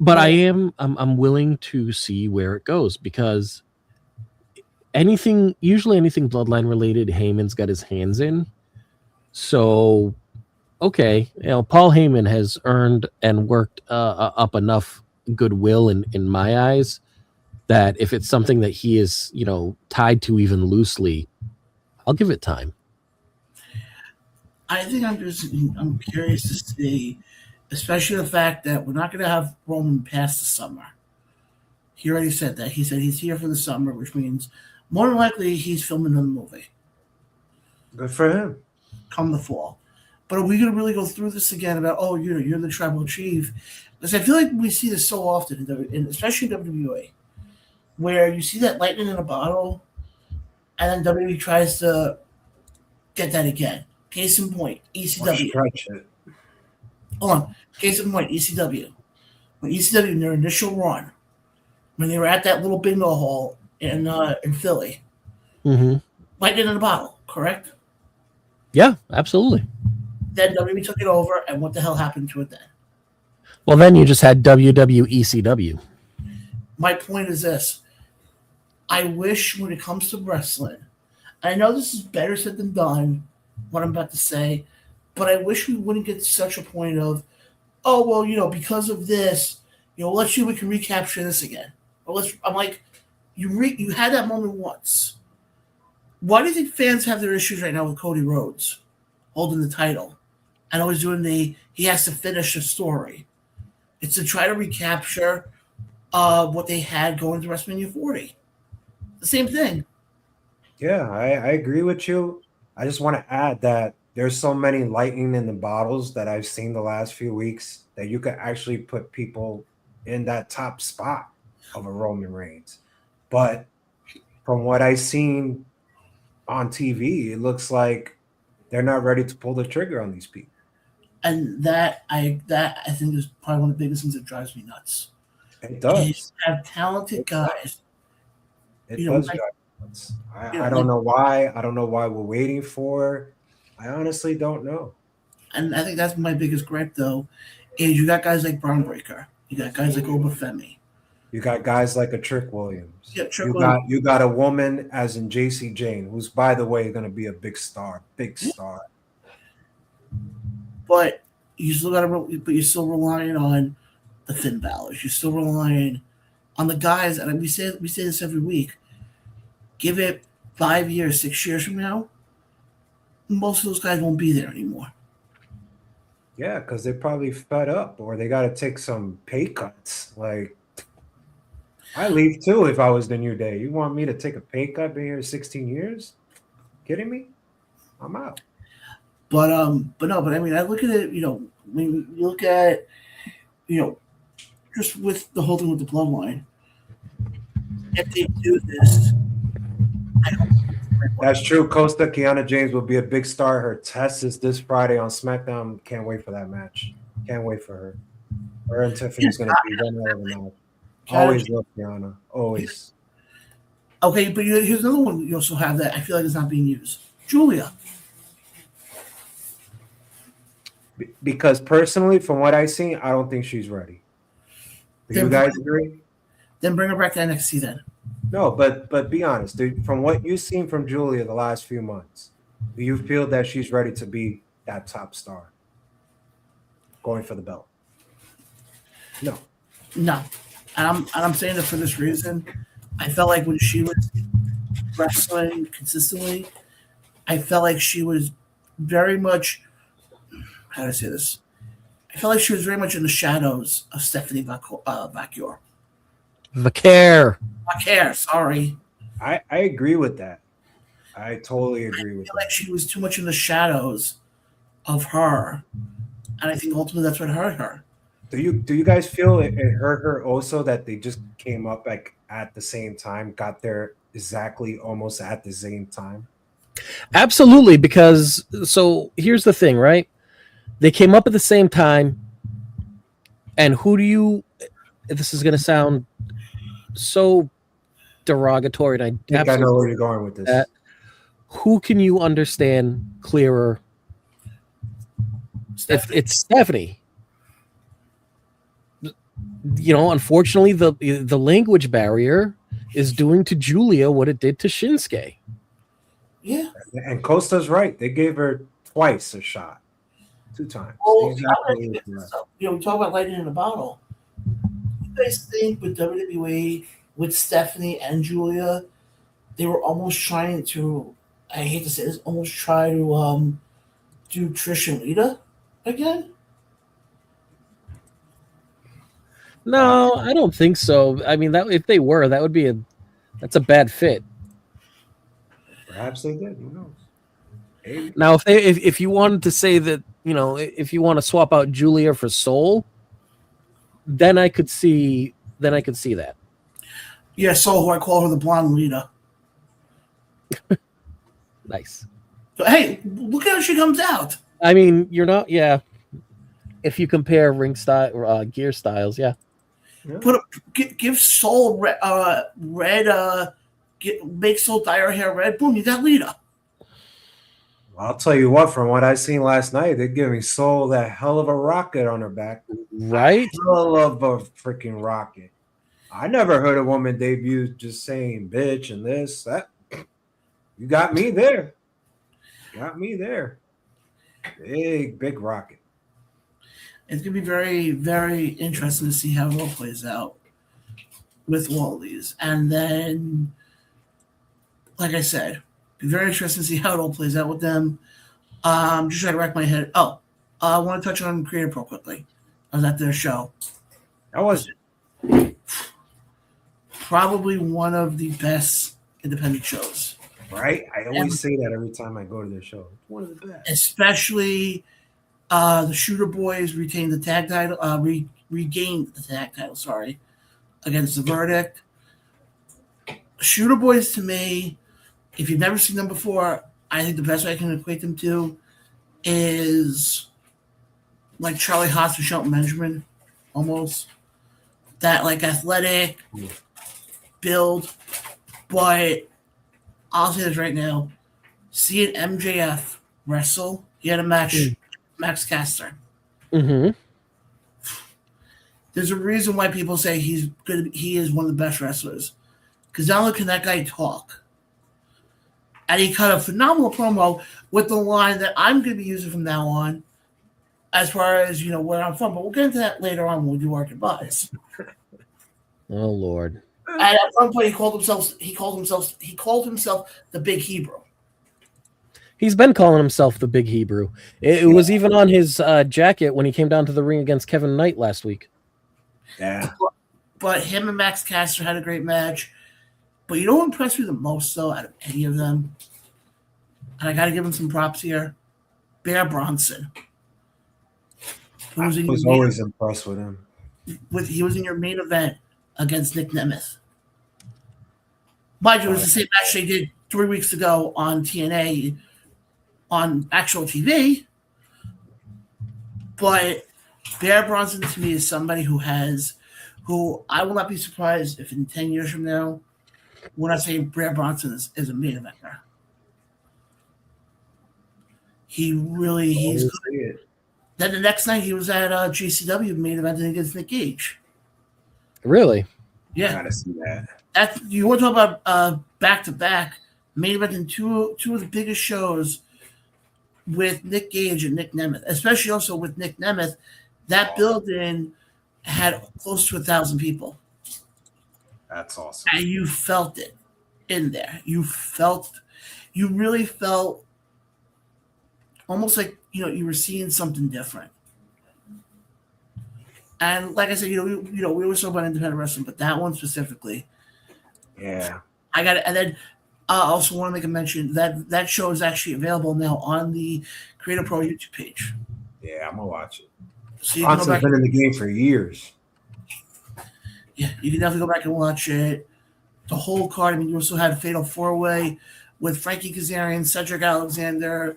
But I'm willing to see where it goes, because usually anything Bloodline related, Heyman's got his hands in. So okay, Paul Heyman has earned and worked up enough goodwill in my eyes that if it's something that he is, tied to even loosely, I'll give it time. I think I'm curious to see, especially the fact that we're not going to have Roman past the summer. He already said that. He said he's here for the summer, which means more than likely he's filming a movie. Good for him. Come the fall. But are we going to really go through this again about, you're the tribal chief? Because I feel like we see this so often, especially in WWE, where you see that lightning in a bottle, and then WWE tries to get that again. Case in point, ECW. Stretch it. Hold on. Case in point, ECW. When ECW in their initial run, when they were at that little bingo hall in Philly, Mm-hmm. lightning in a bottle, correct? Yeah, absolutely. Then WWE took it over, and what the hell happened to it then? Well, then you just had WWECW. My point is this. I wish when it comes to wrestling, I know this is better said than done, what I'm about to say, but I wish we wouldn't get to such a point of, because of this, let's see if we can recapture this again. I'm like, you had that moment once. Why do you think fans have their issues right now with Cody Rhodes holding the title and always doing he has to finish the story? It's to try to recapture what they had going to WrestleMania 40. The same thing. Yeah, I agree with you. I just want to add that there's so many lightning in the bottles that I've seen the last few weeks that you could actually put people in that top spot of a Roman Reigns. But from what I've seen on TV, it looks like they're not ready to pull the trigger on these people. And that I think is probably one of the biggest things that drives me nuts. It does. You have talented guys. It does drive me nuts. I don't know why. I don't know why we're waiting for. I honestly don't know. And I think that's my biggest gripe, though, is you got guys like Braun Breaker. You got guys like Obafemi. You got guys like a Trick Williams. Yeah, Williams. You got a woman as in JC Jane, who's, by the way, going to be a big star. But you still you're still relying on the Finn Balor's. You're still relying on the guys, and we say this every week. Give it 5 years, 6 years from now, most of those guys won't be there anymore. Yeah, because they're probably fed up, or they got to take some pay cuts. Like, I leave too if I was the New Day. You want me to take a pay cut? Been here 16 years? Kidding me? I'm out. But I mean, I look at it. When you look at, just with the whole thing with the bloodline, if they do this, that's true. Costa Kiana James will be a big star. Her test is this Friday on SmackDown. Can't wait for that match. Can't wait for her. Her and Tiffany's going to be one hell of a match. Always love Kiana. Always. Okay, but here's another one you also have that I feel like is not being used. Julia. Because personally, from what I've seen, I don't think she's ready. Do you guys agree? Then bring her back to NXT then. No, but be honest. From what you've seen from Julia the last few months, do you feel that she's ready to be that top star? Going for the belt? No. No. And I'm saying that for this reason. I felt like when she was wrestling consistently, I felt like she was very much, how do I say this? I felt like she was very much in the shadows of Stephanie Vaquer. Vaquer, sorry. I agree with that. I totally agree with that. I feel like she was too much in the shadows of her. And I think ultimately that's what hurt her. Do you guys feel it hurt her also that they just came up like at the same time, got there exactly almost at the same time? Absolutely, because so here's the thing, right? They came up at the same time, and this is going to sound so derogatory, and I think I know where you're going with this. Who can you understand clearer? It's Stephanie. Unfortunately, the language barrier is doing to Julia what it did to Shinsuke. Yeah. And Costa's right. They gave her twice a shot. 2 times. Well, He's I'm gonna absolutely get correct. this up. We talk about lightning in a bottle. You guys think with WWE, with Stephanie and Julia, they were almost trying to, I hate to say this, almost try to do Trish and Lita again? No, I don't think so. I mean, that if they were, that's a bad fit. Perhaps they did. Who knows? Maybe. Now, if you wanted to say that, if you want to swap out Julia for Soul, then I could see that. Yeah, so I call her the blonde Lita. Nice. But hey, look how she comes out. I mean, you're not. Yeah. If you compare ring style, gear styles, yeah. Give Soul red. Make Soul dye her hair red. Boom, you got Lita. I'll tell you what, from what I seen last night, they're giving Soul that hell of a rocket on her back. Right? Hell of a freaking rocket. I never heard a woman debut just saying bitch and this, that. You got me there. Got me there. Big rocket. It's going to be very, very interesting to see how it all plays out with all these. And then, like I said, be very interesting to see how it all plays out with them. Just trying to rack my head. Oh, I want to touch on Creator Pro quickly. I was at their show. How was it? Probably one of the best independent shows. Right? I always say that every time I go to their show. It's one of the best. Especially the Shooter Boys retained the tag title, regained the tag title, against the Verdict. Shooter Boys, to me, if you've never seen them before, I think the best way I can equate them to is like Charlie Haas and Shelton Benjamin, almost. That like athletic build. But I'll say this right now. Seeing MJF wrestle, he had a match with Max Caster. Mm-hmm. There's a reason why people say he is one of the best wrestlers. Because not only can that guy talk, and he cut a phenomenal promo with the line that I'm going to be using from now on, as far as where I'm from. But we'll get into that later on when we do our goodbyes. Oh Lord! And at one point, he called himself the Big Hebrew. He's been calling himself the Big Hebrew. It was even on his jacket when he came down to the ring against Kevin Knight last week. Yeah. But him and Max Caster had a great match. But you know what impressed me the most, though, out of any of them? And I got to give him some props here. Bear Bronson. I was always impressed with him. He was in your main event against Nick Nemeth. Mind you, it was the same match they did 3 weeks ago on TNA on actual TV. But Bear Bronson to me is somebody who I will not be surprised if in 10 years from now, when I say Bear Bronson is a main eventer. He's good. Then the next night he was at GCW main eventing against Nick Gage. Really? Yeah. I gotta see that. You want to talk about back-to-back main eventing two of the biggest shows with Nick Gage and Nick Nemeth, especially also with Nick Nemeth. That building had close to 1,000 people. That's awesome. And you felt it in there. You really felt almost like you were seeing something different. And like I said, we always talk about independent wrestling, but that one specifically, yeah, I got it. And then I also want to make a mention that show is actually available now on the Creator Pro YouTube page. Yeah, I'm gonna watch it. So you can go back. Been in the game for years. Yeah, you can definitely go back and watch it. The whole card. I mean, you also had Fatal 4-Way with Frankie Kazarian, Cedric Alexander,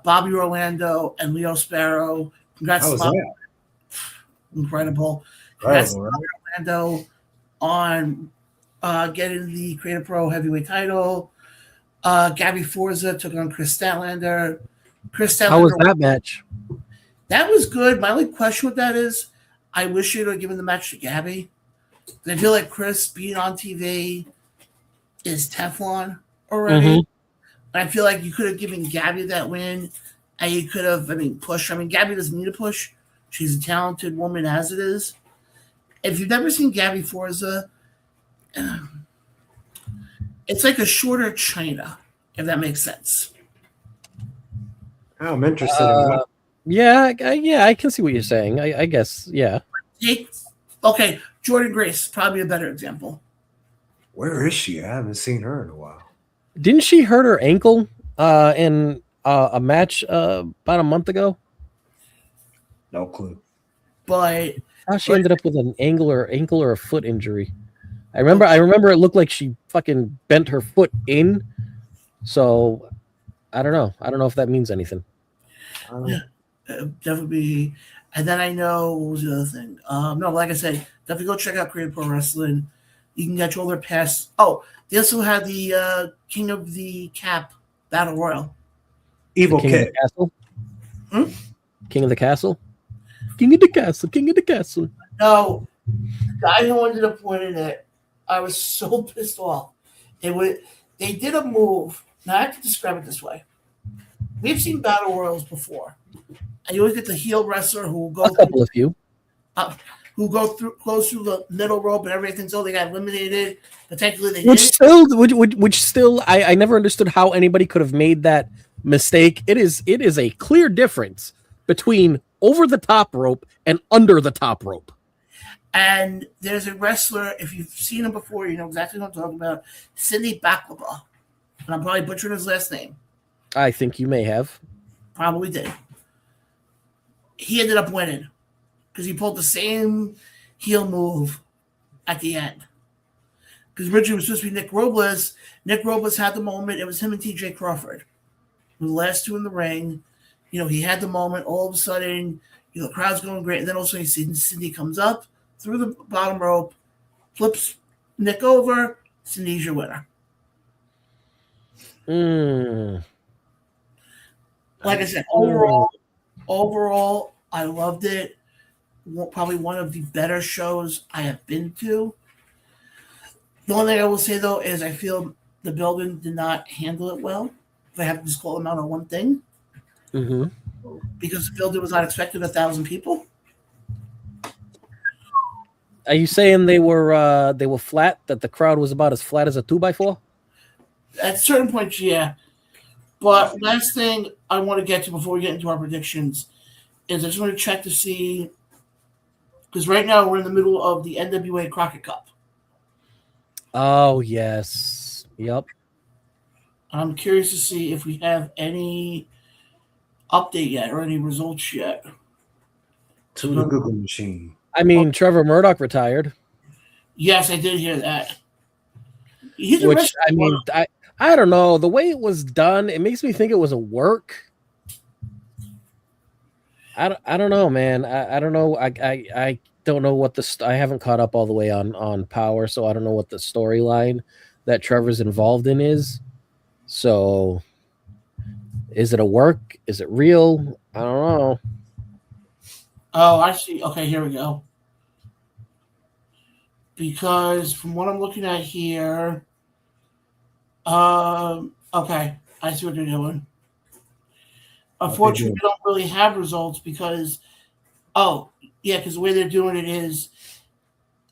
Bobby Orlando, and Leo Sparrow. Congrats How was that? Incredible. Congrats to Orlando on getting the Creator Pro Heavyweight title. Gabby Forza took on Chris Statlander. How was that match? That was good. My only question with that is, I wish you'd have given the match to Gabby. I feel like Chris being on TV is Teflon already. Mm-hmm. I feel like you could have given Gabby that win And you could have, push. Gabby doesn't need a push. She's a talented woman as it is. If you've never seen Gabby Forza, it's like a shorter China, if that makes sense. I'm interested in what. Yeah, I can see what you're saying. I guess, yeah. Okay, Jordan Grace, probably a better example. Where is she? I haven't seen her in a while. Didn't she hurt her ankle in a match about a month ago? No clue. But how she ended up with an ankle or a foot injury. I remember it looked like she fucking bent her foot in. So I don't know. I don't know if that means anything. Yeah, definitely. And then I know what was the other thing. No, like I said, definitely go check out Creative Pro Wrestling. You can get all their past. Oh, they also had the King of the Cap Battle Royal. Evil King Kid. Of the Castle? King of the Castle? King of the Castle. King of the Castle. No, the guy who ended up winning it, I was so pissed off. They did a move. Now I have to describe it this way. We've seen battle royals before, and you always get the heel wrestler who will go. A couple of you. Who goes through the middle rope and everything, so they got eliminated. But technically, they which still, I never understood how anybody could have made that mistake. It is a clear difference between over the top rope and under the top rope. And there's a wrestler, if you've seen him before, you know exactly what I'm talking about. Sidney Baklava, and I'm probably butchering his last name. I think you may have. Probably did. He ended up winning because he pulled the same heel move at the end. Because originally it was supposed to be Nick Robles. Nick Robles had the moment. It was him and TJ Crawford. The last two in the ring. You know, he had the moment. All of a sudden, you know, the crowd's going great. And then also you see Cindy comes up through the bottom rope, flips Nick over. Cindy's your winner. Like I said, overall, I loved it. Probably one of the better shows I have been to. The only thing I will say, though, is I feel the building did not handle it well. If I have to just call them out on one thing. Because the building was not expecting 1,000 people. Are you saying they were flat, that the crowd was about as flat as a 2x4? At certain points, yeah. But last thing I want to get to before we get into our predictions is I just want to check to see, because right now we're in the middle of the NWA Crockett Cup. Oh, yes. Yep. I'm curious to see if we have any update yet or any results yet. To the Google machine. I mean, Trevor Murdoch retired. Yes, I did hear that. I don't know. The way it was done, it makes me think it was a work. I don't know, man. I don't know. I don't know what I haven't caught up all the way on Power, so I don't know what the storyline that Trevor's involved in is. So, is it a work? Is it real? I don't know. Oh, I see. Okay, here we go. Because from what I'm looking at here, okay, I see what they're doing. Unfortunately, we don't really have results because, because the way they're doing it is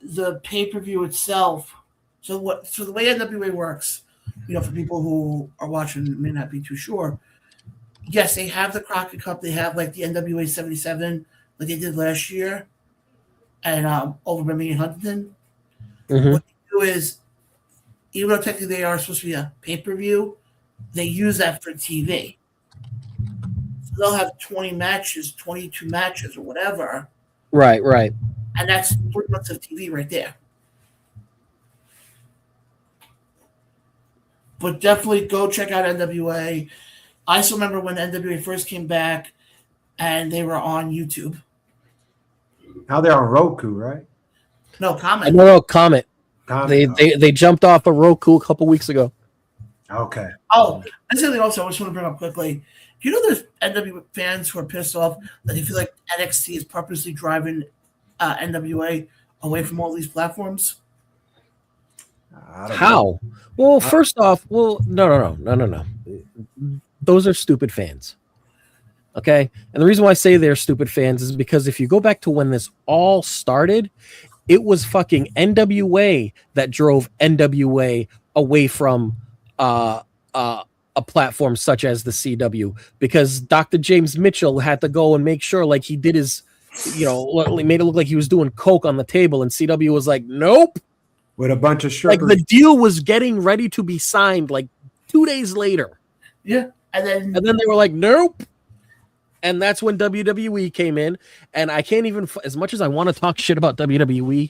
the pay-per-view itself. So the way NWA works, you know, for people who are watching may not be too sure. Yes, they have the Crockett Cup. They have like the NWA 77, like they did last year, and over Birmingham Huntington. What they do is, even though technically they are supposed to be a pay-per-view, they use that for TV. So they'll have 20 matches, 22 matches, or whatever. Right. And that's 3 months of TV right there. But definitely go check out NWA. I still remember when NWA first came back and they were on YouTube. Now they're on Roku, right? No, Comet. No, Comet. They jumped off of Roku a couple weeks ago. Okay. Oh, that's something else I just want to bring up quickly. Do you know there's NWA fans who are pissed off that they feel like NXT is purposely driving NWA away from all these platforms? How? Well, first off, no. Those are stupid fans. Okay. And the reason why I say they're stupid fans is because if you go back to when this all started, it was fucking NWA that drove NWA away from a platform such as the CW, because Dr. James Mitchell had to go and make sure like he did his, made it look like he was doing coke on the table, and CW was like, nope. With a bunch of Like strippers. the deal was getting ready to be signed like 2 days later. Yeah. And then they were like, nope. And that's when WWE came in. And I can't even, as much as I want to talk shit about WWE,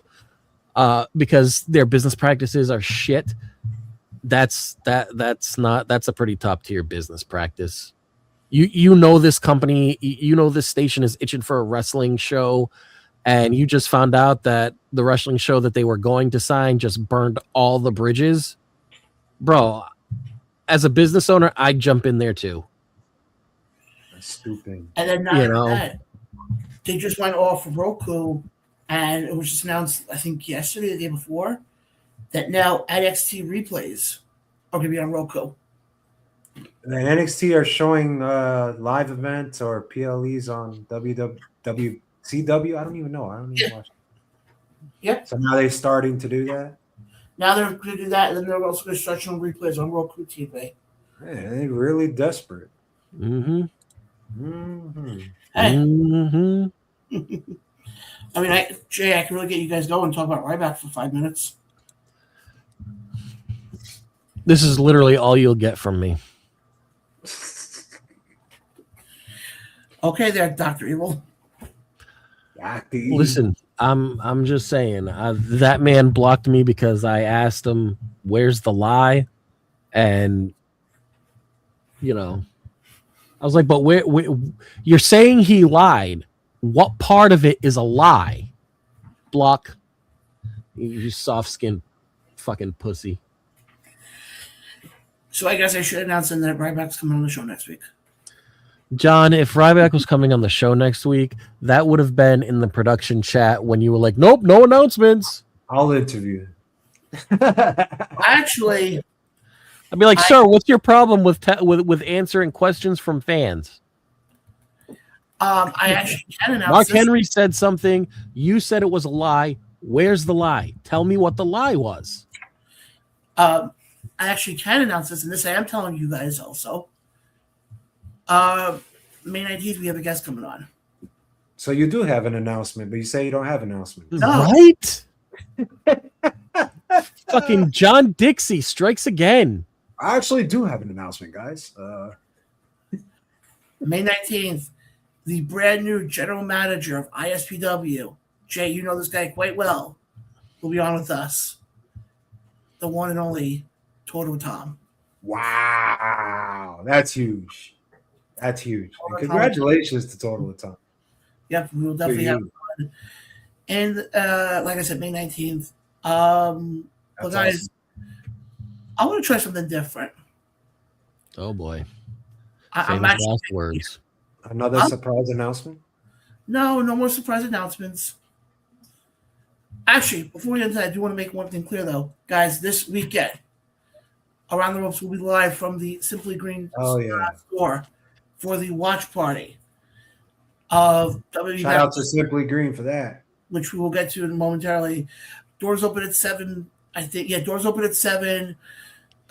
because their business practices are shit, that's a pretty top tier business practice. You know this company, this station is itching for a wrestling show, and you just found out that the wrestling show that they were going to sign just burned all the bridges. Bro, as a business owner, I'd jump in there too. That's stupid. And then that, they just went off Roku, and it was just announced, I think yesterday, the day before, that now NXT replays are going to be on Roku. And NXT are showing live events or PLEs on WCW. I don't even know. I don't even watch it. Yep. So now they're starting to do that? Now they're going to do that, and then they're also going to start showing replays on Roku TV. Man, they're really desperate. Mm-hmm. Mm-hmm. Hey. Mm-hmm. I mean, Jay, I can really get you guys going and talk about Ryback for 5 minutes. This is literally all you'll get from me. Okay, there, Dr. Evil. Listen, I'm just saying, that man blocked me because I asked him, where's the lie? And, I was like, but where you're saying he lied. What part of it is a lie? Block. You soft-skinned fucking pussy. So I guess I should announce then that Ryback's coming on the show next week. John, if Ryback was coming on the show next week, that would have been in the production chat when you were like, nope, no announcements. I'll interview. Actually, I'd be like, sir, what's your problem with answering questions from fans? I actually can announce Mark this. Henry said something. You said it was a lie. Where's the lie? Tell me what the lie was. I actually can announce this, and this I am telling you guys also. May 19th, we have a guest coming on. So you do have an announcement, but you say you don't have an announcement. No. Right? Fucking John Dixie strikes again. I actually do have an announcement, guys. May 19th, the brand new general manager of ISPW, Jay, you know this guy quite well, will be on with us. The one and only Total Tom. Wow. That's huge. That's huge. And congratulations to Total Tom. Yep, we will definitely have fun. And like I said, May 19th. But guys, awesome. I want to try something different. Oh boy. I'm Famous actually last words. Another surprise announcement? No more surprise announcements. Actually, before we get into that, I do want to make one thing clear, though. Guys, this weekend, Around the Ropes will be live from the Simply Green store for the watch party of WWE. Shout out to Simply Green for that. Which we will get to momentarily. Doors open at 7, I think. Yeah, doors open at 7.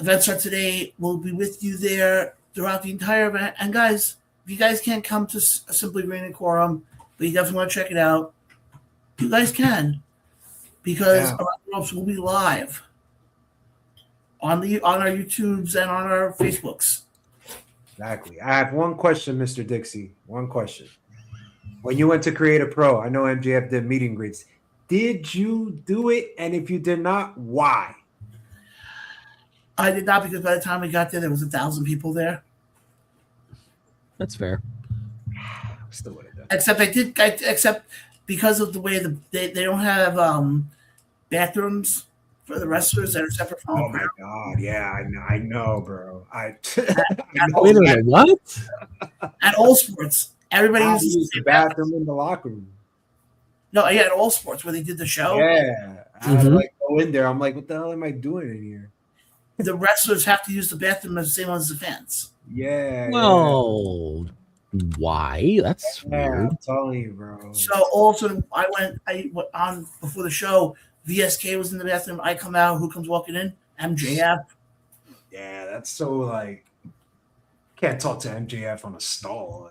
Events start today. We'll be with you there throughout the entire event. And guys, if you guys can't come to Simply Green and Quorum, but you definitely want to check it out, you guys can. Because Around the Ropes will be live on our YouTubes and on our Facebooks. Exactly. I have one question, Mr. Dixie. One question. When you went to Creative Pro, I know MJF did meet and greets. Did you do it? And if you did not, why? I did not, because by the time we got there was 1,000 people there. That's fair. Still would have done. Except because of the way they don't have bathrooms for the wrestlers that are separate from Oh the my crowd. God. Yeah, I know, bro. I know. Wait a minute, what? At all sports, everybody uses the bathroom in the locker room. No, yeah, at all sports where they did the show. Yeah. I had to go in there. I'm like, what the hell am I doing in here? The wrestlers have to use the bathroom as the same as the fans. Yeah. Well, Why? That's Yeah, weird. I'm telling you, bro. So also, I went on before the show. VSK was in the bathroom. I come out. Who comes walking in? MJF. Yeah, that's so like can't talk to MJF on a stall.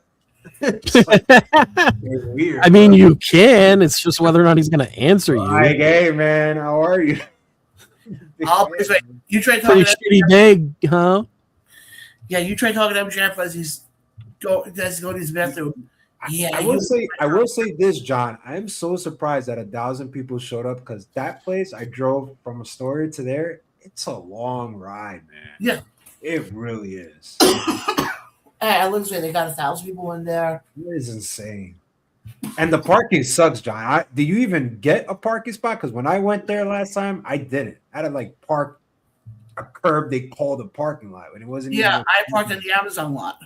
Weird. I mean, bro. you can. It's just whether or not he's going to answer you. Like, hey man, how are you? You try Pretty talking. shitty day, huh? Yeah, you try talking to MJF as he's going to his bathroom. Yeah, I will say this, John. I'm so surprised that 1,000 people showed up because that place I drove from Astoria to there. It's a long ride, man. Yeah, it really is. I look say they got 1,000 people in there. It is insane. And the parking sucks, John. Do you even get a parking spot? Because when I went there last time, I didn't. I had to like park a curb they called a parking lot when it wasn't. Yeah, even I parked in the Amazon lot.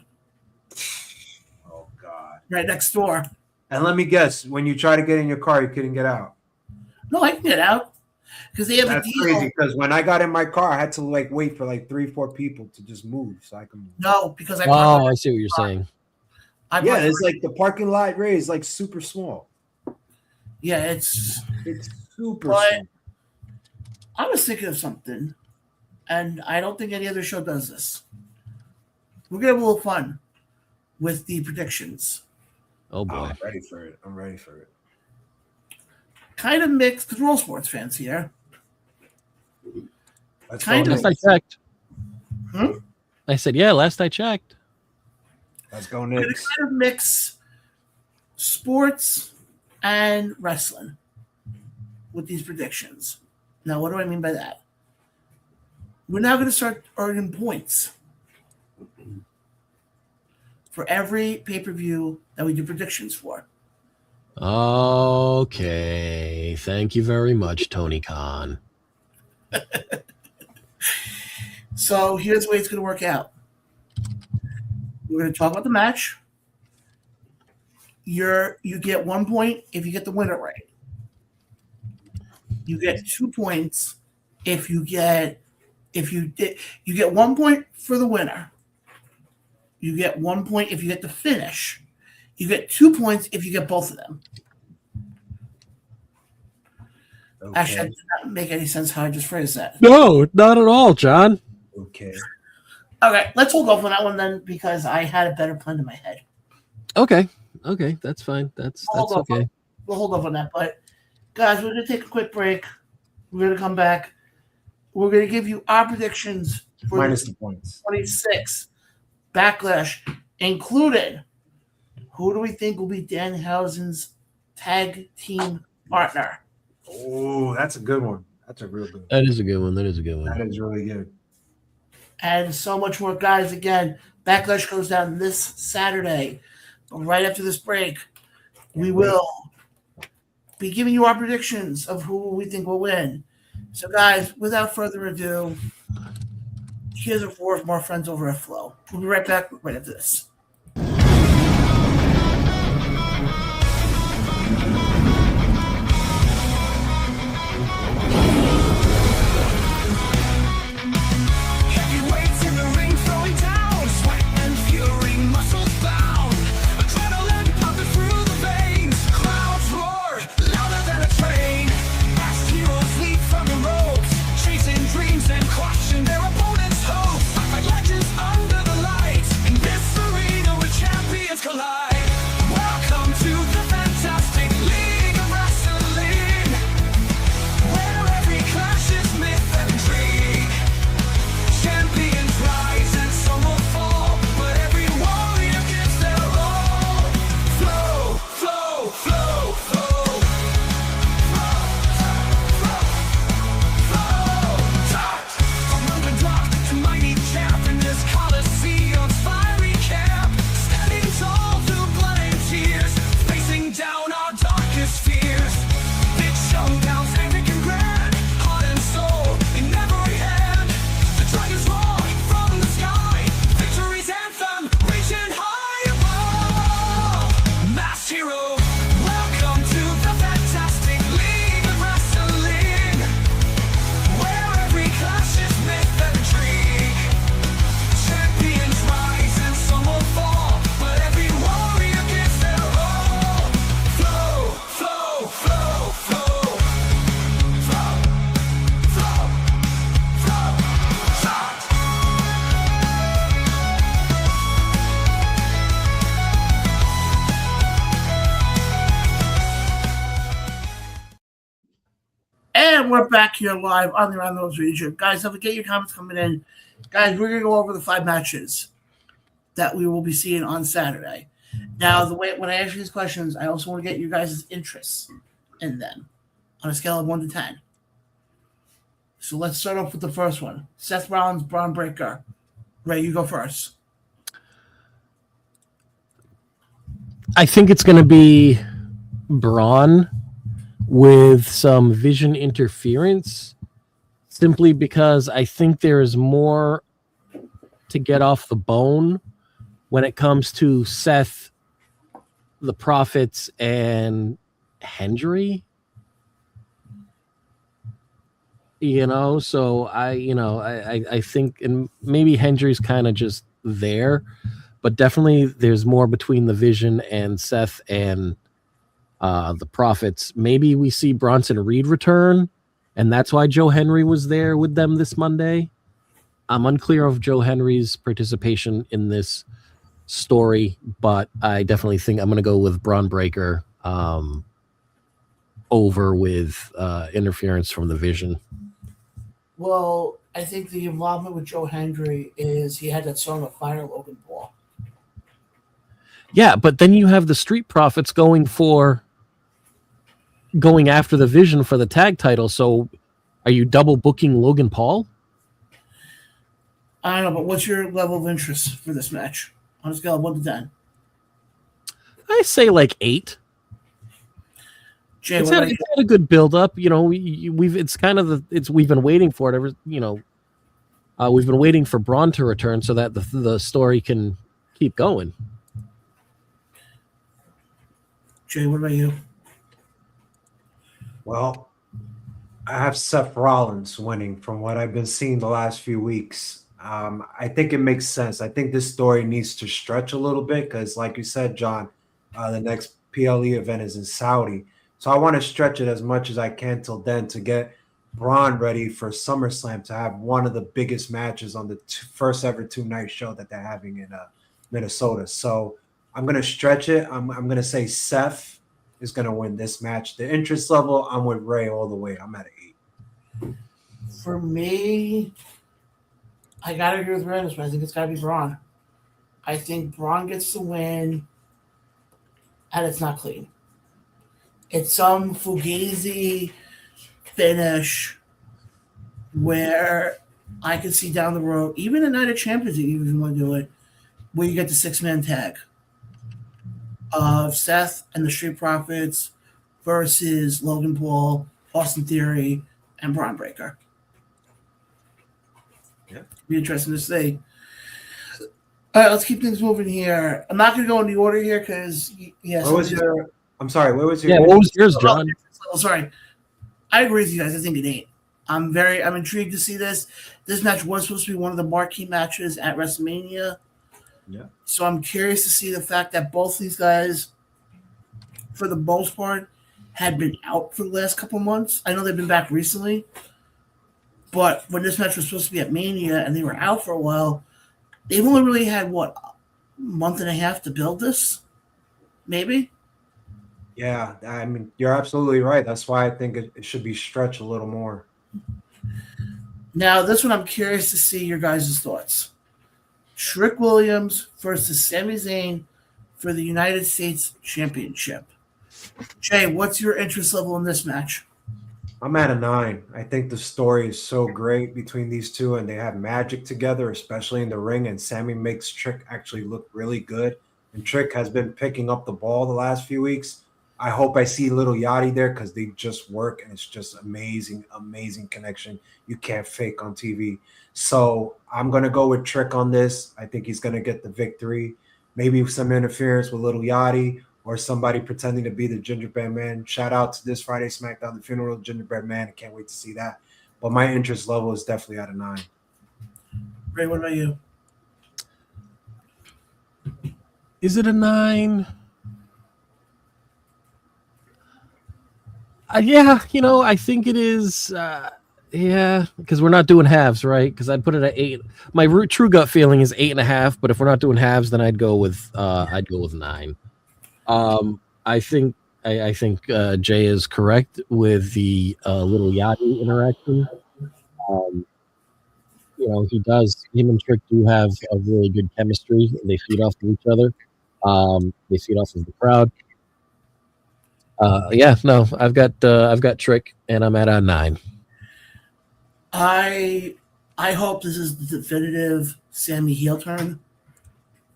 Oh God! Right next door. And let me guess, when you try to get in your car, you couldn't get out. No, I can get out because they have That's a deal. crazy. Because when I got in my car, I had to like wait for like 3-4 people to just move so I can. No, because I. Oh, I see what you're saying. Yeah, it's like the parking lot Ray is like super small. Yeah, it's super but small. I was thinking of something, and I don't think any other show does this. We're gonna have a little fun with the predictions. Oh boy, I'm ready for it. I'm ready for it. Kind of mixed because we're all sports fans here. Let's Kind go of. last I checked. Hmm? I said, yeah, last I checked. Let's go, We're gonna Knicks. kind of mix sports and wrestling with these predictions. Now, what do I mean by that? We're now going to start earning points for every pay-per-view that we do predictions for. Okay. Thank you very much, Tony Khan. So here's the way it's going to work out. We're going to talk about the match. You get 1 point if you get the winner right. You get 2 points if you get 1 point for the winner. You get 1 point if you get the finish. You get 2 points if you get both of them. Okay. Actually, that did not make any sense how I just phrased that. No, not at all, John. Okay. Okay, let's hold off on that one then because I had a better plan in my head. Okay, that's fine. That's okay. We'll hold off on that. But guys, we're gonna take a quick break. We're gonna come back. We're gonna give you our predictions for Minus the points. 26 Backlash, including who do we think will be Danhausen's tag team partner? Oh, that's a good one. That's a real good one. That is a good one. That is really good. And so much more, guys. Again, Backlash goes down this Saturday. But right after this break, we will be giving you our predictions of who we think will win. So, guys, without further ado, here's a four of more friends over at Flow. We'll be right back right after this. Heavyweights in the ring throwing down, sweat and fury, muscles bound, adrenaline pumping through the veins, crowds roar louder than a train, fast heroes leap from the ropes, chasing dreams and crushing their opponents' hopes, like legends under the lights, in this arena where champions collide. Welcome to the fantastic league of wrestling, where every clash is myth and dream. Champions rise and some will fall, but every warrior gives their all. Flow, flow, flow, flow. From underdog to mighty champ in this Coliseum's fiery camp, standing tall through And we're back here live on the Around the Ropes Radio. Guys, don't forget your comments coming in. Guys, we're going to go over the 5 matches that we will be seeing on Saturday. Now, the way when I ask you these questions, I also want to get you guys' interests in them on a scale of 1 to 10. So let's start off with the first one. Seth Rollins, Braun Breaker. Ray, you go first. I think it's going to be Braun with some vision interference, simply because I think there is more to get off the bone when it comes to Seth, the Prophets, and Hendry. So I think, and maybe Hendry's kind of just there, but definitely there's more between the Vision and Seth and the Prophets. Maybe we see Bronson Reed return, and that's why Joe Henry was there with them this Monday. I'm unclear of Joe Henry's participation in this story, but I definitely think I'm going to go with Braun Breaker over with interference from the Vision. Well, I think the involvement with Joe Hendry is he had that song of Fire Logan Paul. Yeah, but then you have the Street Profits going after the Vision for the tag title. So are you double booking Logan Paul? I don't know, but what's your level of interest for this match on a scale of 1 to 10? I say like 8. Jay, It's had a good build up. We've been waiting for it we've been waiting for Braun to return so that the story can keep going. Jay, what about you? Well, I have Seth Rollins winning from what I've been seeing the last few weeks. I think it makes sense. I think this story needs to stretch a little bit because, like you said, John, the next PLE event is in Saudi. So I want to stretch it as much as I can till then to get Braun ready for SummerSlam to have one of the biggest matches on the first ever 2-night show that they're having in Minnesota. So I'm going to stretch it. I'm going to say Seth is going to win this match. The interest level, I'm with Ray all the way. I'm at an 8. For me, I got to agree with Ray on this one. I think it's got to be Braun. I think Braun gets the win, and it's not clean. It's some fugazi finish where I can see down the road, even a Night of Champions, even if you want to do it, where you get the 6-man tag of Seth and the Street Profits versus Logan Paul, Austin Theory, and Braun Breaker. Yeah. Be interesting to see. All right, let's keep things moving here. I'm not going to go in the order here because, I'm sorry, what was your? Yeah, what was yours, John? Oh, sorry. I agree with you guys. I think it ain't. I'm intrigued to see this. This match was supposed to be one of the marquee matches at WrestleMania. Yeah. So I'm curious to see the fact that both these guys, for the most part, had been out for the last couple months. I know they've been back recently, but when this match was supposed to be at Mania and they were out for a while, they've only really had, a month and a half to build this? Maybe? Yeah, I mean, you're absolutely right. That's why I think it should be stretched a little more. Now, this one I'm curious to see your guys' thoughts. Trick Williams versus Sami Zayn for the United States Championship. Jay, what's your interest level in this match? I'm at a 9. I think the story is so great between these two, and they have magic together, especially in the ring. And Sammy makes Trick actually look really good. And Trick has been picking up the ball the last few weeks. I hope I see Little Yachty there because they just work, and it's just amazing, amazing connection you can't fake on TV. So I'm going to go with Trick on this. I think he's going to get the victory. Maybe some interference with Little Yachty or somebody pretending to be the Gingerbread Man. Shout out to this Friday SmackDown, the funeral of Gingerbread Man. I can't wait to see that. But my interest level is definitely at a 9. Ray, what about you? Is it a 9? Yeah, I think it is. Because we're not doing halves, right? Because I'd put it at 8. My true gut feeling is 8.5. But if we're not doing halves, then I'd go with 9. I think I think Jay is correct with the little Yachty interaction. He does. Him and Trick do have a really good chemistry. They feed off of each other. They feed off of the crowd. Yeah, no, I've got Trick, and I'm at a 9. I hope this is the definitive Sammy heel turn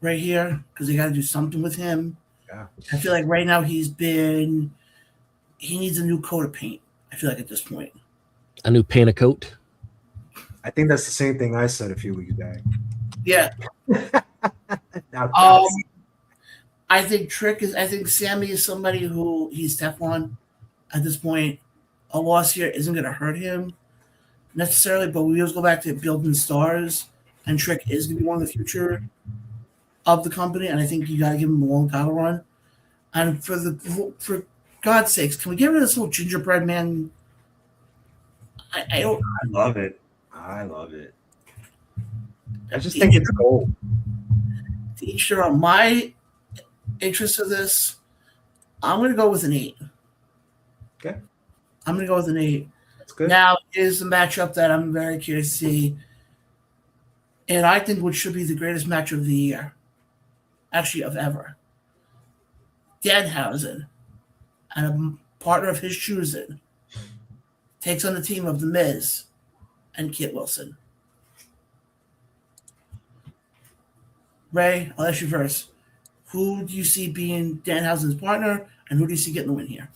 right here because they got to do something with him. Yeah. I feel like right now he needs a new coat of paint. I feel like at this point, A new paint a coat. I think that's the same thing I said a few weeks back. yeah. Now, I think Sammy is somebody who he's Teflon at this point. A loss here isn't going to hurt him necessarily, but we always go back to building stars, and Trick is going to be one of the future of the company, and I think you got to give him a long title run. And for God's sakes, can we get rid of this little gingerbread man? I love it. I just think it's gold. To each their own. My interest of this, I'm going to go with an 8. Okay. I'm going to go with an 8. That's good. Now is the matchup that I'm very curious to see, and I think what should be the greatest match of the year, actually of ever. Danhausen and a partner of his choosing takes on the team of The Miz and Kit Wilson. Ray, I'll ask you first. Who do you see being Danhausen's partner, and who do you see getting the win here?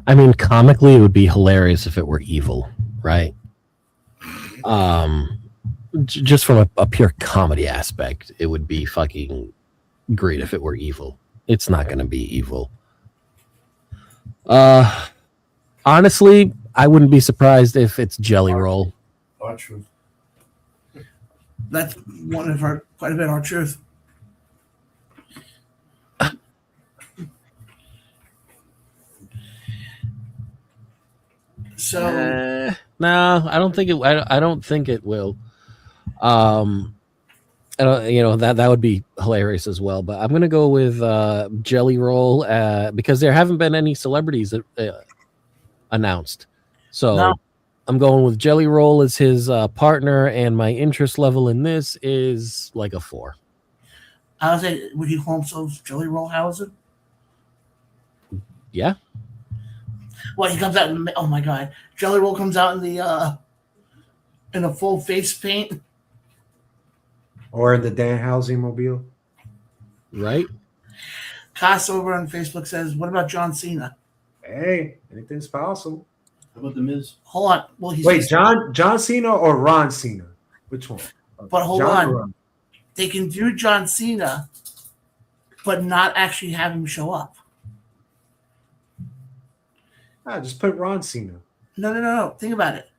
I mean, comically, it would be hilarious if it were evil, right? Just from a pure comedy aspect, it would be fucking great if it were evil. It's not going to be evil. Honestly, I wouldn't be surprised if it's Jelly Roll. R-Truth. That's one of our quite a bit our truth. So no, I don't think it. I don't think it will. That would be hilarious as well. But I'm gonna go with Jelly Roll because there haven't been any celebrities announced. So No. I'm going with Jelly Roll as his partner, and my interest level in this is like a 4. I would say, would he call himself Jelly Roll Hausen? Yeah. Well, he comes out in, oh my god, Jelly Roll comes out in a full face paint. Or the Danhausen mobile. Right. Cass over on Facebook says, "What about John Cena?" Hey, anything's possible. How about the Miz? Hold on. Well, he's Wait, John Cena or Ron Cena? Which one? But hold John on. or Ron? They can do John Cena, but not actually have him show up. Just put Ron Cena. No. Think about it.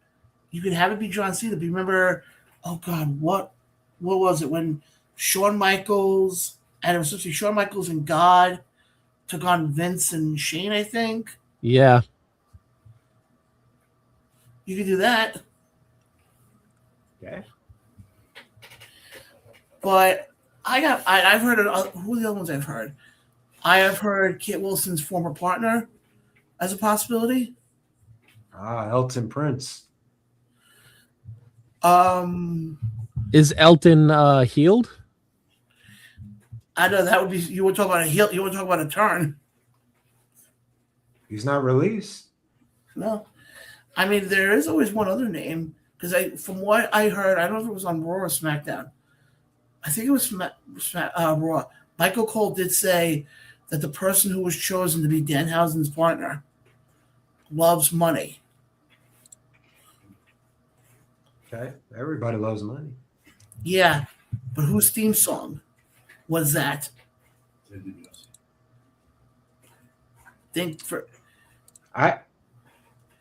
You could have it be John Cena. But remember, oh God, what was it when Shawn Michaels, and it was supposed to be Shawn Michaels and God took on Vince and Shane, I think. Yeah. You could do that. Okay. But I've heard of, who are the other ones I've heard? I have heard Kit Wilson's former partner as a possibility. Elton Prince. Is Elton healed? I know that would be, you want to talk about a heel, you want to talk about a turn. He's not released. No. I mean, there is always one other name, because from what I heard, I don't know if it was on Raw or SmackDown. I think it was Raw. Michael Cole did say that the person who was chosen to be Danhausen's partner loves money. Okay. Everybody loves money. Yeah, but whose theme song was that? Think for.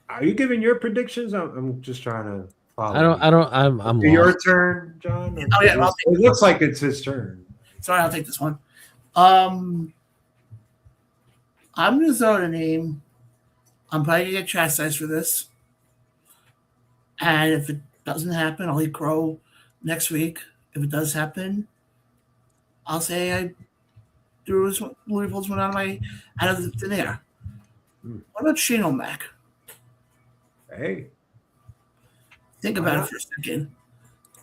Are you giving your predictions? I'm just trying to follow. I'm your lost. turn, John. Oh, yeah, It looks like it's his turn. Sorry, I'll take this one. I'm going to throw out a name. I'm probably going to get chastised for this. And if it doesn't happen, I'll eat crow next week. If it does happen, I'll say there was loopholes went out of the thin air. What about Shane O'Mac? Hey, Think Why about not? it for a second.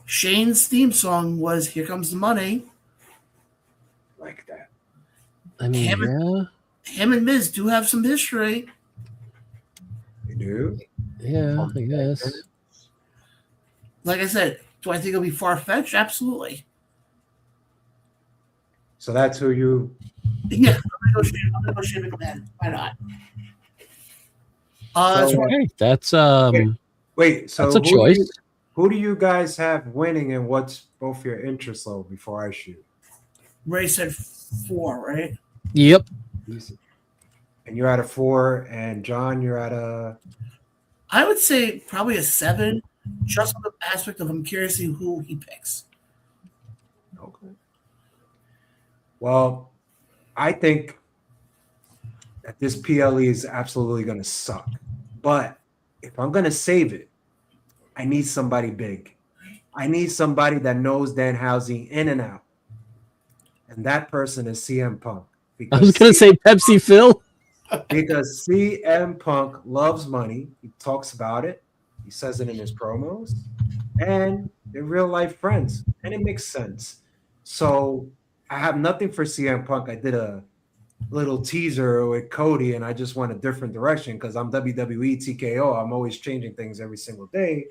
Shane's theme song was "Here Comes the Money." like that. I mean, Him, yeah, him and Miz do have some history. You do? yeah, I guess. Like I said, do I think it'll be far fetched? Absolutely. So that's who you. Yeah, I'm gonna go Shane McMahon. Why not? So, Okay, that's wait. So that's a choice. who do you guys have winning, and what's both your interest level before I shoot? Ray said 4, right? Yep. And you're at a 4, and John, you're at a. I would say probably a 7, just on the aspect of I'm curious to see who he picks. Okay. Well, I think that this PLE is absolutely going to suck. But if I'm going to save it, I need somebody big. I need somebody that knows Danhausen in and out. And that person is CM Punk. I was gonna say Pepsi Phil. Because CM Punk loves money. He talks about it. He says it in his promos. And they're real life friends. And it makes sense. So I have nothing for CM Punk. I did a little teaser with Cody, and I just went a different direction because I'm WWE TKO. I'm always changing things every single day.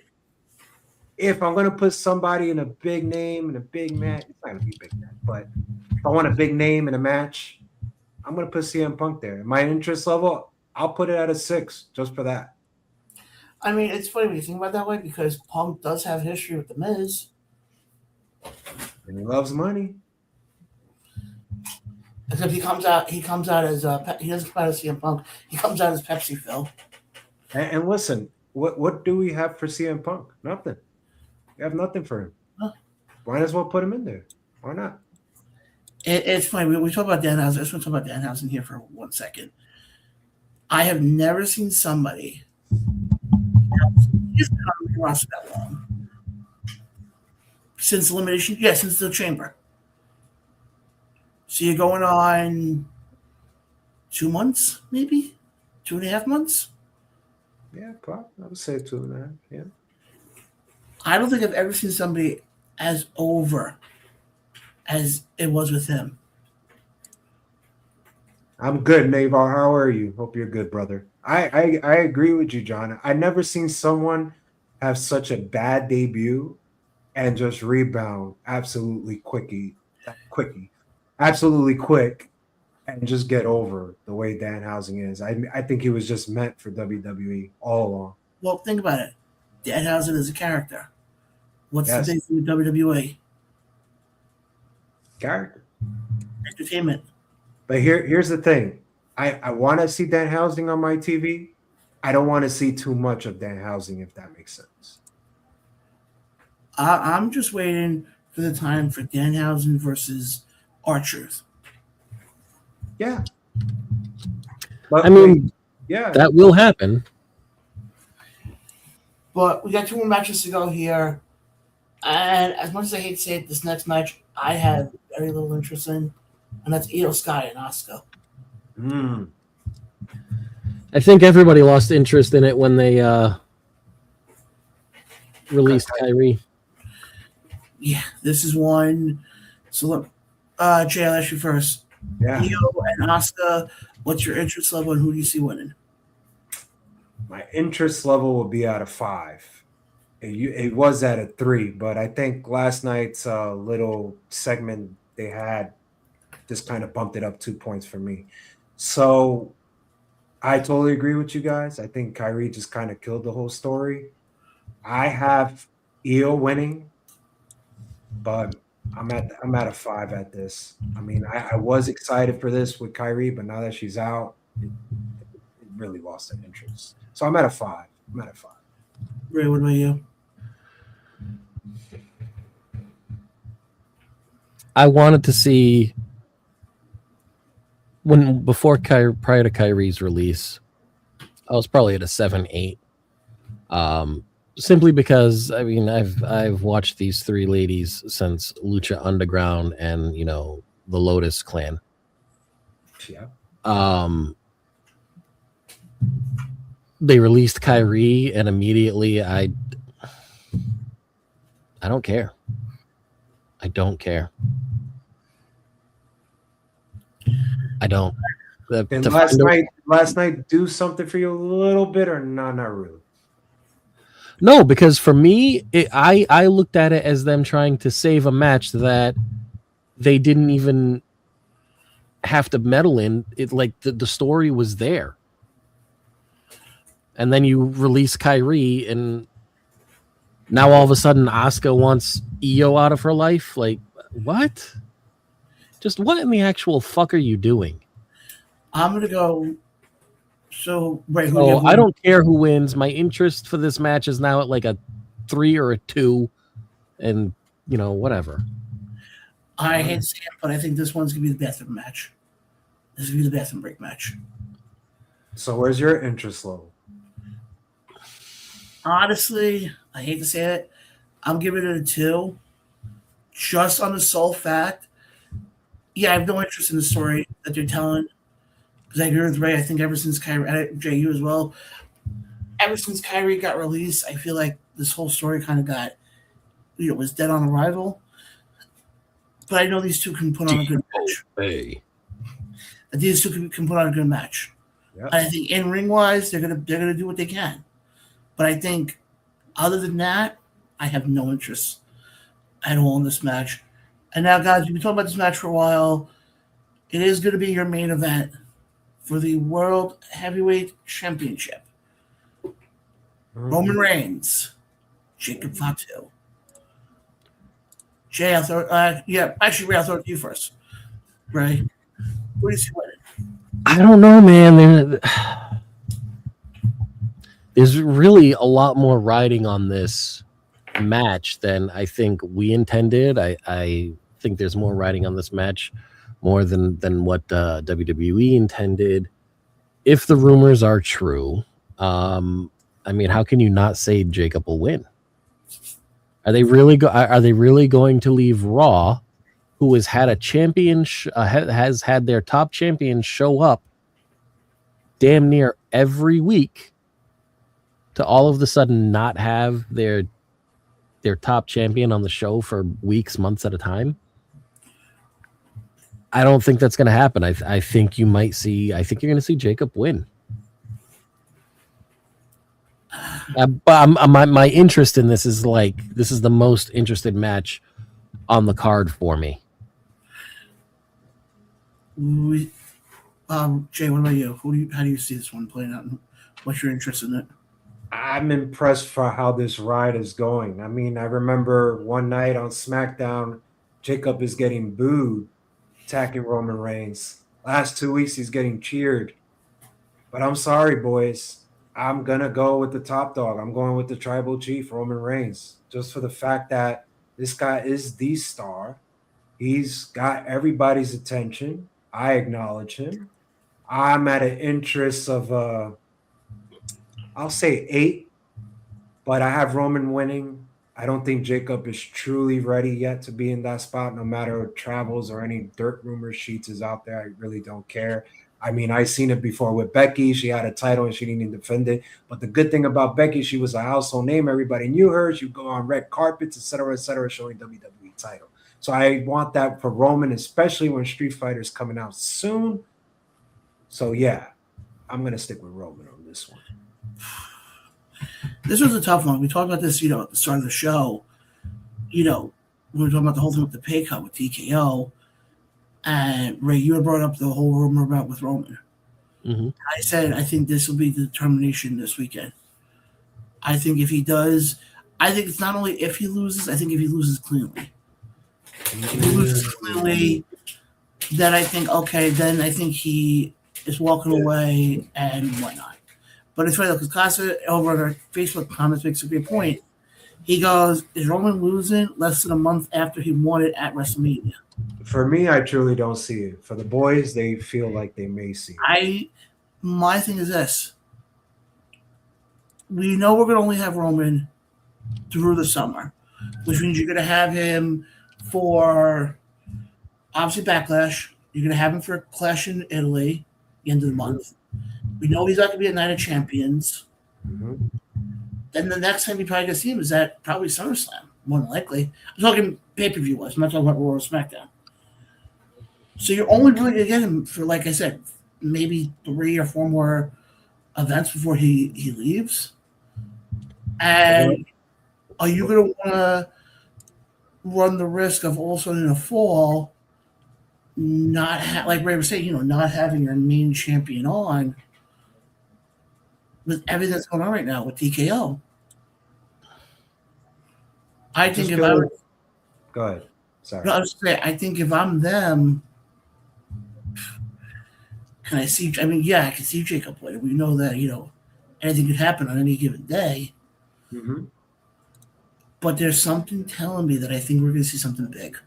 If I'm going to put somebody in a big name in a big match, it's not going to be a big match, but if I want a big name in a match, I'm going to put CM Punk there. My interest level, I'll put it at a 6 just for that. I mean, it's funny when you think about it that way because Punk does have history with the Miz. And he loves money. Except he comes out as he doesn't come out as CM Punk. He comes out as Pepsi Phil. And listen, what do we have for CM Punk? Nothing. We have nothing for him. Huh. Might as well put him in there. Why not? It's funny. We talk about Danhausen. I just want to talk about Danhausen here for 1 second. I have never seen somebody. He's been on the roster that long. Since elimination, yeah, since the chamber. So you're going on 2 months, maybe 2.5 months. Yeah, probably. I would say 2.5. Yeah. I don't think I've ever seen somebody as over as it was with him. I'm good, Navar. How are you? Hope you're good, brother. I agree with you, John. I never seen someone have such a bad debut and just rebound absolutely absolutely quick, and just get over the way Danhausen is. I think he was just meant for WWE all along. Well, think about it. Danhausen is a character. What's Yes. the big thing with WWE? Character. Entertainment. But here's the thing. I want to see Danhausen on my TV. I don't want to see too much of Danhausen, if that makes sense. I'm just waiting for the time for Danhausen versus R-Truth. Yeah. But I mean, yeah, that will happen. But we got 2 more matches to go here. And as much as I hate to say it, this next match I have very little interest in, and that's Io Sky and Asuka. I think everybody lost interest in it when they released Kyrie. Yeah, this is one. So look, Jay, I'll ask you first. yeah. Io and Asuka, what's your interest level and who do you see winning? My interest level will be out of 5. It was at a 3, but I think last night's little segment they had just kind of bumped it up 2 points for me. So I totally agree with you guys. I think Kyrie just kind of killed the whole story. I have Io winning, but I'm at a 5 at this. I mean, I was excited for this with Kyrie, but now that she's out, it really lost that interest. So I'm at a 5. Ray, what about you? I wanted to see prior to Kyrie's release, I was probably at a 7-8. Simply because I mean I've watched these 3 ladies since Lucha Underground and the Lotus Clan, Yeah. They released Kyrie, and immediately I don't care. I don't care. I don't. And To last find night, do something for you a little bit, or no, not really. No, because for me, I looked at it as them trying to save a match that they didn't even have to meddle in. It like the story was there, and then you release Kyrie, and now all of a sudden Asuka wants Io out of her life. Like what? Just what in the actual fuck are you doing? I'm gonna go. So wait, who So you I don't care who wins. My interest for this match is now at like a 3 or a 2, and whatever. I hate to say it, but I think this one's gonna be the bathroom match. This is gonna be the bathroom break match. So where's your interest level? Honestly, I hate to say it, I'm giving it a 2, just on the sole fact. Yeah, I have no interest in the story that they're telling. Because I agree with Ray. I think ever since Kyrie, Jay, you as well, ever since Kyrie got released, I feel like this whole story kind of got, was dead on arrival. But I know these two can put on a good match. Hey. These two can put on a good match. Yep. I think in ring wise, they're gonna do what they can. But I think other than that, I have no interest at all in this match. And now, guys, we've been talking about this match for a while. It is going to be your main event for the World Heavyweight Championship. Roman Reigns, Jacob Fatu. Jay, I'll throw Ray, I'll throw it to you first. Ray, what do you see winning? I don't know, man. There's really a lot more riding on this match than I think we intended. I think there's more riding on this match, more than what WWE intended. If the rumors are true, I mean, how can you not say Jacob will win? Are they really going to leave Raw, who has had a champion has had their top champion show up damn near every week, to all of a sudden not have their top champion on the show for weeks, months at a time? I don't think that's going to happen. I think you might see. I think you're going to see Jacob win. But my interest in this is this is the most interested match on the card for me. Jay, what about you? How do you see this one playing out? What's your interest in it? I'm impressed for how this ride is going. I mean, I remember one night on SmackDown, Jacob is getting booed, attacking Roman Reigns. Last 2 weeks, he's getting cheered. But I'm sorry, boys. I'm going to go with the top dog. I'm going with the tribal chief, Roman Reigns, just for the fact that this guy is the star. He's got everybody's attention. I acknowledge him. I'm at an interest of, I'll say 8, but I have Roman winning. I don't think Jacob is truly ready yet to be in that spot, no matter what travels or any dirt rumor sheets is out there. I really don't care. I mean, I've seen it before with Becky. She had a title and she didn't even defend it. But the good thing about Becky, she was a household name. Everybody knew her. She'd go on red carpets, et cetera, showing WWE title. So I want that for Roman, especially when Street Fighter's coming out soon. So, yeah, I'm going to stick with Roman on this one. This was a tough one. We talked about this, at the start of the show. We were talking about the whole thing with the pay cut with TKO. And Ray, you had brought up the whole rumor about with Roman. Mm-hmm. I said I think this will be the determination this weekend. I think if he does, I think it's not only if he loses, I think if he loses cleanly. If he loses cleanly, then I think, okay, then I think he is walking away and whatnot. But it's funny, because Casa over on our Facebook comments makes a great point. He goes, is Roman losing less than a month after he won it at WrestleMania? For me, I truly don't see it. For the boys, they feel like they may see it. My thing is this. We know we're going to only have Roman through the summer, which means you're going to have him for, obviously, Backlash, You're going to have him for Clash in Italy, the end of the month. We know he's not going to be at Night of Champions. Mhm. Then the next time you probably going to see him is at probably SummerSlam, more than likely. I'm talking pay-per-view wise. I'm not talking about Raw or SmackDown. So you're only really going to get him for, like I said, maybe 3 or 4 more events before he leaves. And are you going to want to run the risk of all of a sudden in a fall, like Ray was saying, not having your main champion on with everything that's going on right now with TKO? I think if I were, Go ahead. Sorry. no, I was saying, I think if I'm them, can I see? I mean, yeah, I can see Jacob winning. We know that anything could happen on any given day. Mm-hmm. But there's something telling me that I think we're going to see something big.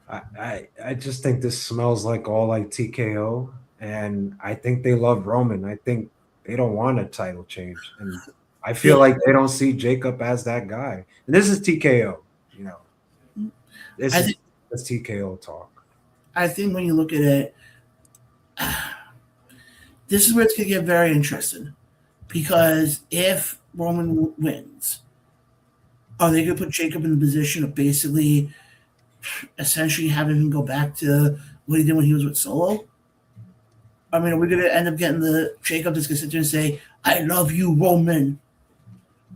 I just think this smells like all like TKO, and I think they love Roman. I think they don't want a title change, and I feel like they don't see Jacob as that guy. And this is TKO, This is TKO talk. I think when you look at it, this is where it's going to get very interesting, because if Roman wins, are they going to put Jacob in the position of basically, essentially having him go back to what he did when he was with Solo? I mean, are we going to end up getting the Jacob that's going to sit there and say, "I love you, Roman,"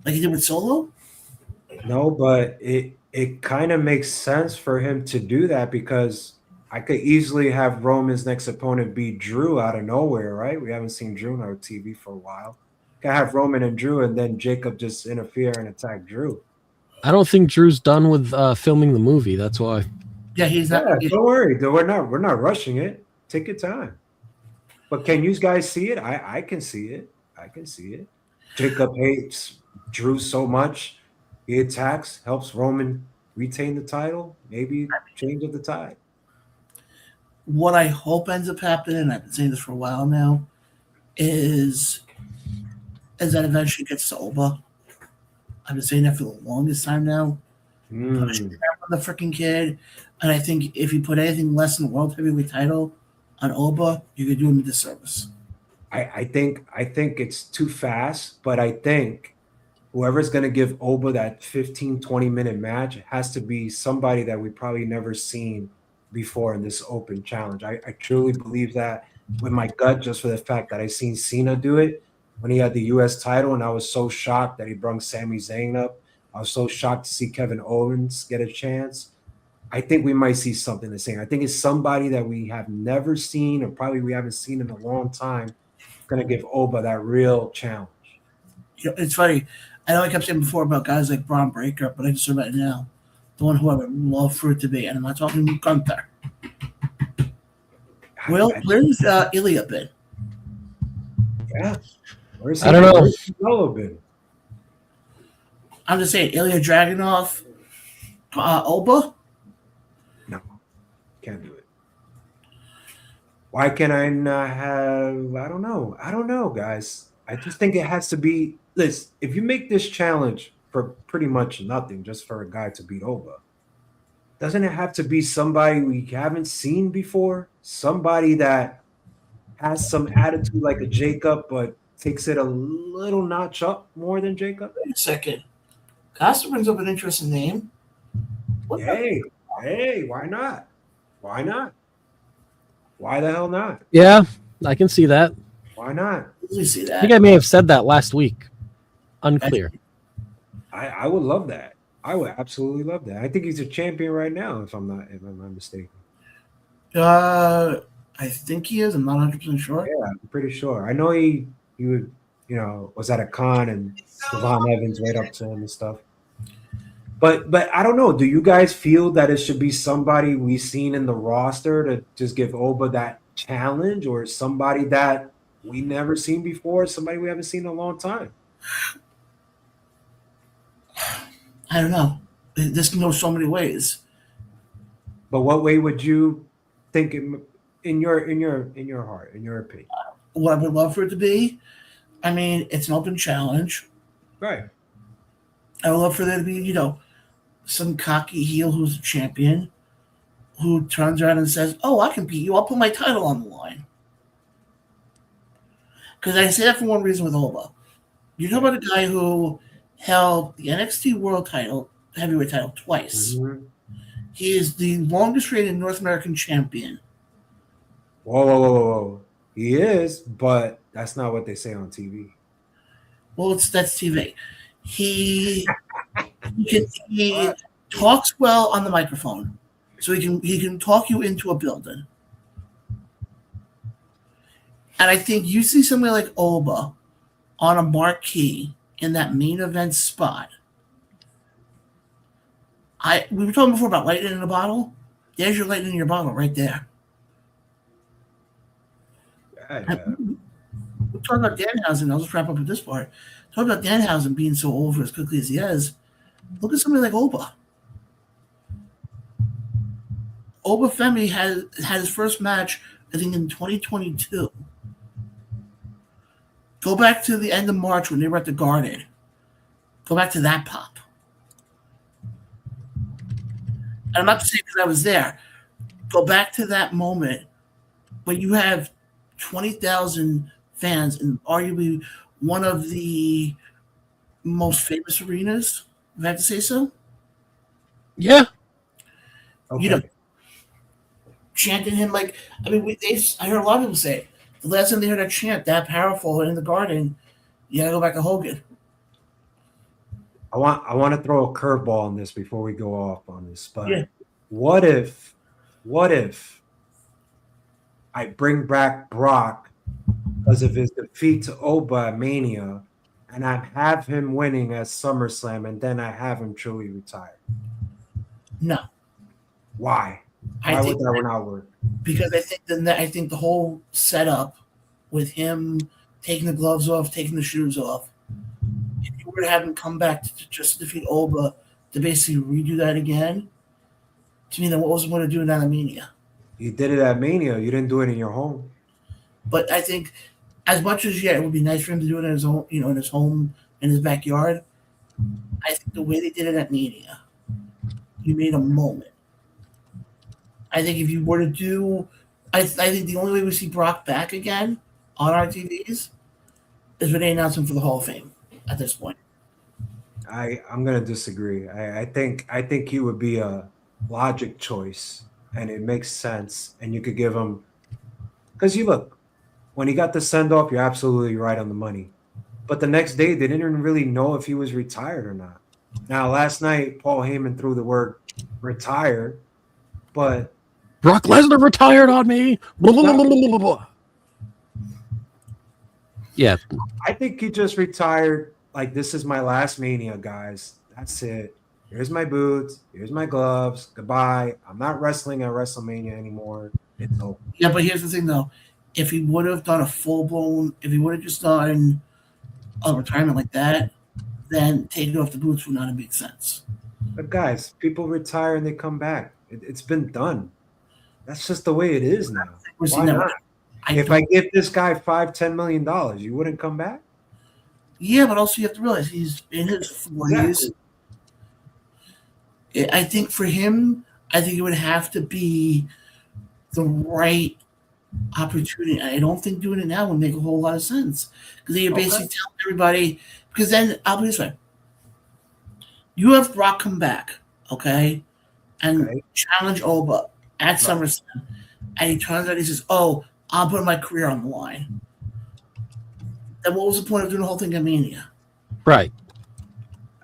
like he did with Solo? No, but it kind of makes sense for him to do that, because I could easily have Roman's next opponent be Drew out of nowhere, right? We haven't seen Drew on our TV for a while. Could have Roman and Drew, and then Jacob just interfere and attack Drew. I don't think Drew's done with filming the movie. That's why. Yeah, he's not. Yeah, don't worry. We're not rushing it. Take your time. But can you guys see it? I can see it. I can see it. Jacob hates Drew so much. He attacks, helps Roman retain the title, maybe change of the tide. What I hope ends up happening, and I've been saying this for a while now, is that eventually gets to Oba. I've been saying that for the longest time now. Push the freaking kid. And I think if you put anything less than the World Heavyweight title on Oba, you could do him a disservice. I think it's too fast, but I think whoever's going to give Oba that 15, 20-minute match has to be somebody that we probably never seen before in this open challenge. I truly believe that with my gut, just for the fact that I seen Cena do it when he had the U.S. title, and I was so shocked that he brought Sami Zayn up. I was so shocked to see Kevin Owens get a chance. I think we might see something the same. I think it's somebody that we have never seen, or probably we haven't seen in a long time, going to give Oba that real challenge. It's funny. I know I kept saying before about guys like Braun Breaker, but I just said about it now. The one who I would love for it to be, and I'm not talking Gunther. Well, where's Ilya been? Yeah. I don't know. Where's Noah been? I'm just saying, Ilya Dragunov, Oba? No, can't do it. Why can I not have? I don't know, guys. I just think it has to be. Listen, if you make this challenge for pretty much nothing, just for a guy to beat Oba, doesn't it have to be somebody we haven't seen before? Somebody that has some attitude like a Jacob, but takes it a little notch up more than Jacob? Wait a second. Costa brings up an interesting name. Hey, why not? Why not? Why the hell not? Yeah, I can see that. Why not? Let me see I that. think I may have said that last week. Unclear. I would love that. I would absolutely love that. I think he's a champion right now, if I'm not mistaken. I think he is. I'm not 100% sure. Yeah, I'm pretty sure. I know he would, was at a con and Devon Evans right up to him and stuff. But I don't know. Do you guys feel that it should be somebody we've seen in the roster to just give Oba that challenge, or somebody that we never seen before, somebody we haven't seen in a long time? I don't know. This can go so many ways. But what way would you think in your heart, in your opinion? What I would love for it to be, I mean, it's an open challenge. Right. I would love for there to be, some cocky heel who's a champion. who turns around and says, "Oh, I can beat you. I'll put my title on the line." Because I say that for one reason with Oba. You talk about a guy who held the NXT World Title, heavyweight title, twice. Mhm. He is the longest reigning North American champion. Whoa, whoa, whoa, whoa, whoa. He is, but that's not what they say on TV. Well, that's TV. He talks well on the microphone, so he can talk you into a building. And I think you see somebody like Oba on a marquee in that main event spot. We were talking before about lightning in a bottle. There's your lightning in your bottle right there. Yeah. We're talking about Danhausen. I'll just wrap up with this part. Talk about Danhausen being so over as quickly as he is. Look at somebody like Oba. Oba Femi had his first match, I think, in 2022. Go back to the end of March when they were at the Garden. Go back to that pop. And I'm not to say because I was there. Go back to that moment when you have 20,000 fans in arguably one of the most famous arenas, if I have to say so. Yeah. Okay. You know, chanting him like, I mean, I heard a lot of people say the last time they heard a chant that powerful in the Garden, you gotta go back to Hogan. I want to throw a curveball on this before we go off on this. But Yeah. what if I bring back Brock because of his defeat to Oba at Mania, and I have him winning at SummerSlam, and then I have him truly retire? No, Why? I Why think would that not work? because I think the whole setup with him taking the gloves off, taking the shoes off, if you were to have him come back to just defeat Oba to basically redo that again, to me, then what was the point of doing that at Mania? You did it at Mania. You didn't do it in your home. But I think, as much as it would be nice for him to do it in his own, in his home, in his backyard, I think the way they did it at Mania, you made a moment. I think if you were to do, I think the only way we see Brock back again on our TVs is when they announce him for the Hall of Fame at this point. I'm gonna disagree. I think he would be a logic choice, and it makes sense. And you could give him, because you look, when he got the send off, you're absolutely right on the money. But the next day, they didn't even really know if he was retired or not. Now, last night, Paul Heyman threw the word retire, but Brock Lesnar retired on me. Blah, blah, blah, blah, blah, blah. Yeah. I think he just retired. Like, this is my last Mania, guys. That's it. Here's my boots. Here's my gloves. Goodbye. I'm not wrestling at WrestleMania anymore. It's over. Yeah, but here's the thing, though. If he would have done a full-blown, if he would have just done a retirement like that, then taking off the boots would not have made sense. But guys, people retire and they come back. It's been done. That's just the way it is now. We're Why seeing that. not? If I give this guy $5-10 million, you wouldn't come back? Yeah, but also you have to realize he's in his 40s. Exactly. I think for him, I think it would have to be the right opportunity. I don't think doing it now would make a whole lot of sense, because then you're basically telling everybody. Because then I'll be this way: you have Brock come back, okay, and challenge Oba at SummerSlam, and he turns out and he says, "Oh, I'm putting my career on the line." Then what was the point of doing the whole thing at Mania? Right.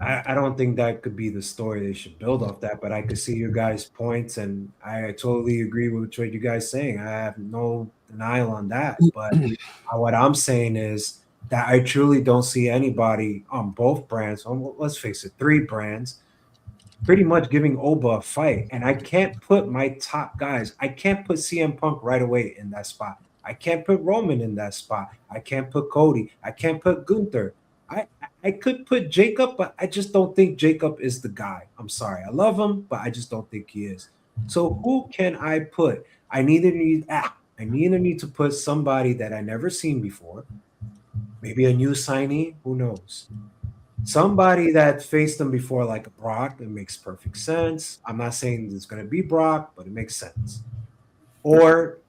I don't think that could be the story. They should build off that, but I could see your guys' points, and I totally agree with what you guys saying. I have no denial on that. But what I'm saying is that I truly don't see anybody on both brands. Let's face it, 3 brands, pretty much giving Oba a fight. And I can't put my top guys. I can't put CM Punk right away in that spot. I can't put Roman in that spot. I can't put Cody. I can't put Gunther. I could put Jacob, but I just don't think Jacob is the guy. I'm sorry. I love him, but I just don't think he is. So who can I put? I neither need to put somebody that I never seen before. Maybe a new signee. Who knows? Somebody that faced them before, like a Brock, it makes perfect sense. I'm not saying it's going to be Brock, but it makes sense. Or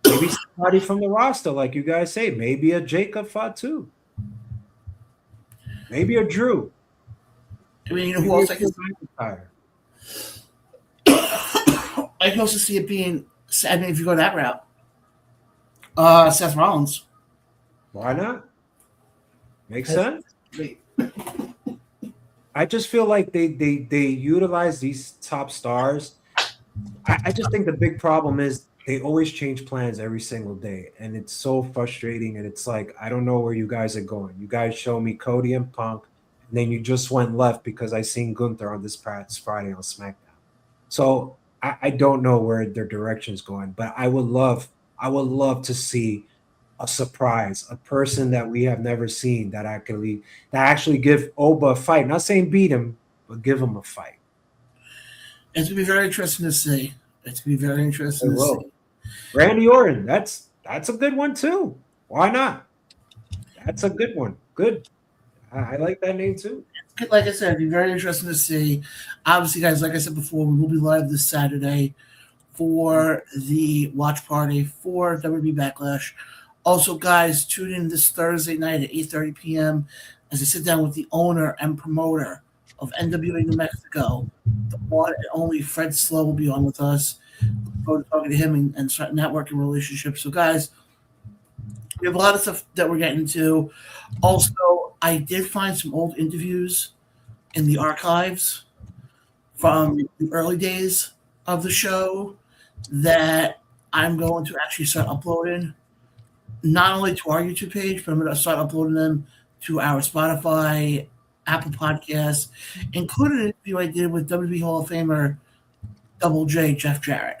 maybe somebody from the roster, like you guys say, maybe a Jacob Fatu, maybe a Drew. I mean, you know who Maybe else a I can, McIntyre. I can also see it being, I mean, if you go that route, Seth Rollins. Why not? Makes sense. Wait, I just feel like they utilize these top stars. I just think the big problem is they always change plans every single day, and it's so frustrating. And it's like I don't know where you guys are going. You guys show me Cody and Punk, and then you just went left because I seen Gunther on this past Friday on SmackDown. So I don't know where their direction's going, but I would love to see a surprise, a person that we have never seen that actually give Oba a fight. Not saying beat him, but give him a fight. it's gonna be very interesting to see. It's gonna be very interesting It to will. see. Randy Orton, that's a good one too. Why not? That's a good one. Good. I like that name too. Like I said, it'd be very interesting to see. Obviously, guys, like I said before, we will be live this Saturday for the watch party for WWE Backlash. Also, guys, tune in this Thursday night at 8:30 p.m. as I sit down with the owner and promoter of NWA New Mexico. The one and only Fred Slow will be on with us. Look forward to talking to him and start networking relationships. So, guys, we have a lot of stuff that we're getting to. Also, I did find some old interviews in the archives from the early days of the show that I'm going to actually start uploading, not only to our YouTube page, but I'm going to start uploading them to our Spotify, Apple Podcasts, including an interview I did with WWE Hall of Famer Double J, Jeff Jarrett.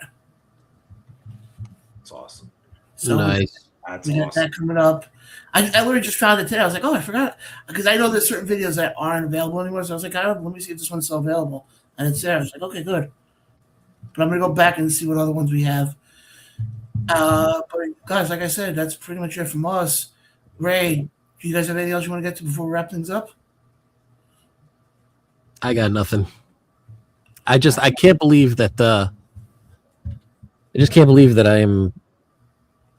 That's awesome. So Nice. That's we got awesome. that coming up. I literally just found it today. I was like, oh, I forgot. Because I know there's certain videos that aren't available anymore. So I was like, let me see if this one's still available. And it's there. I was like, okay, good. But I'm going to go back and see what other ones we have. But guys, like I said, that's pretty much it from us. Ray, do you guys have anything else you want to get to before we wrap things up? I got nothing. I can't believe that I just can't believe that I am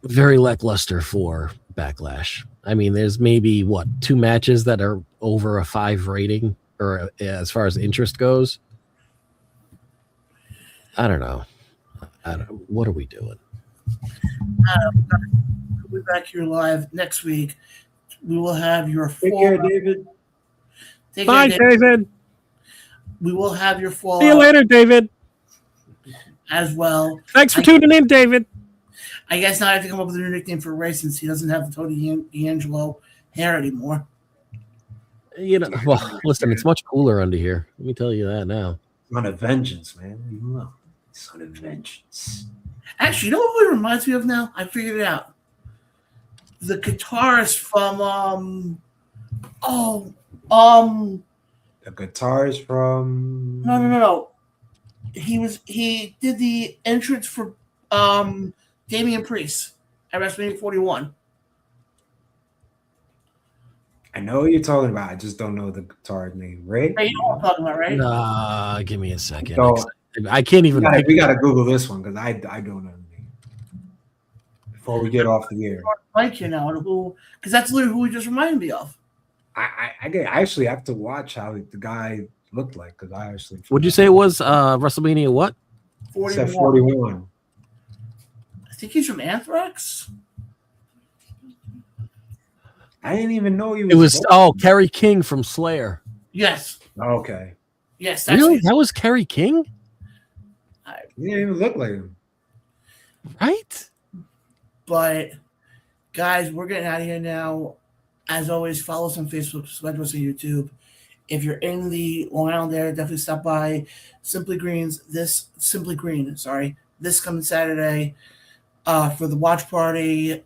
very lackluster for Backlash. I mean, there's maybe 2 matches that are over a 5 rating, or as far as interest goes. I don't know. What are we doing? We'll be back here live next week. We will have your Take care, David. Take Bye, care, David. David. We will have your fallout See you later, David. as well. Thanks for tuning in, David. I guess now I have to come up with a new nickname for Ray since he doesn't have the Tony D'Angelo hair anymore. You know, well, listen, it's much cooler under here. Let me tell you that now. On a vengeance, man. You know. It's on a vengeance. Actually, you know what it reminds me of now? I figured it out. The guitarist from The guitars from no. He did the entrance for Damian Priest at WrestleMania 41. I know what you're talking about. I just don't know the guitar name. Ray? Right, you know what I'm talking about, right? Give me a second. So, I can't even. we gotta Google this one because I don't know the name. Before we get off the air. Like you know, who because that's literally who he just reminded me of. I actually have to watch how the guy looked like because I actually Would you say it was WrestleMania what? 41. 41. I think he's from Anthrax. I didn't even know he was. It was Kerry King from Slayer. Yes. Okay. Yes, that's Really? That was Kerry King? He didn't even look like him. Right? But guys, we're getting out of here now. As always, follow us on Facebook, subscribe to us on YouTube. If you're in the Long Island area, definitely stop by Simply Green this coming Saturday for the watch party.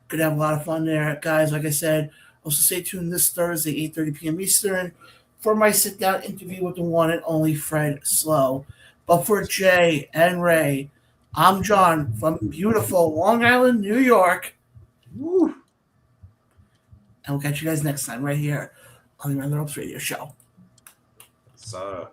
Could have a lot of fun there, guys. Like I said, also stay tuned this Thursday, 8:30 p.m. Eastern, for my sit-down interview with the one and only Fred Slow. But for Jay and Ray, I'm John from beautiful Long Island, New York. Woo. And we'll catch you guys next time right here on the Around the Ropes radio show. So.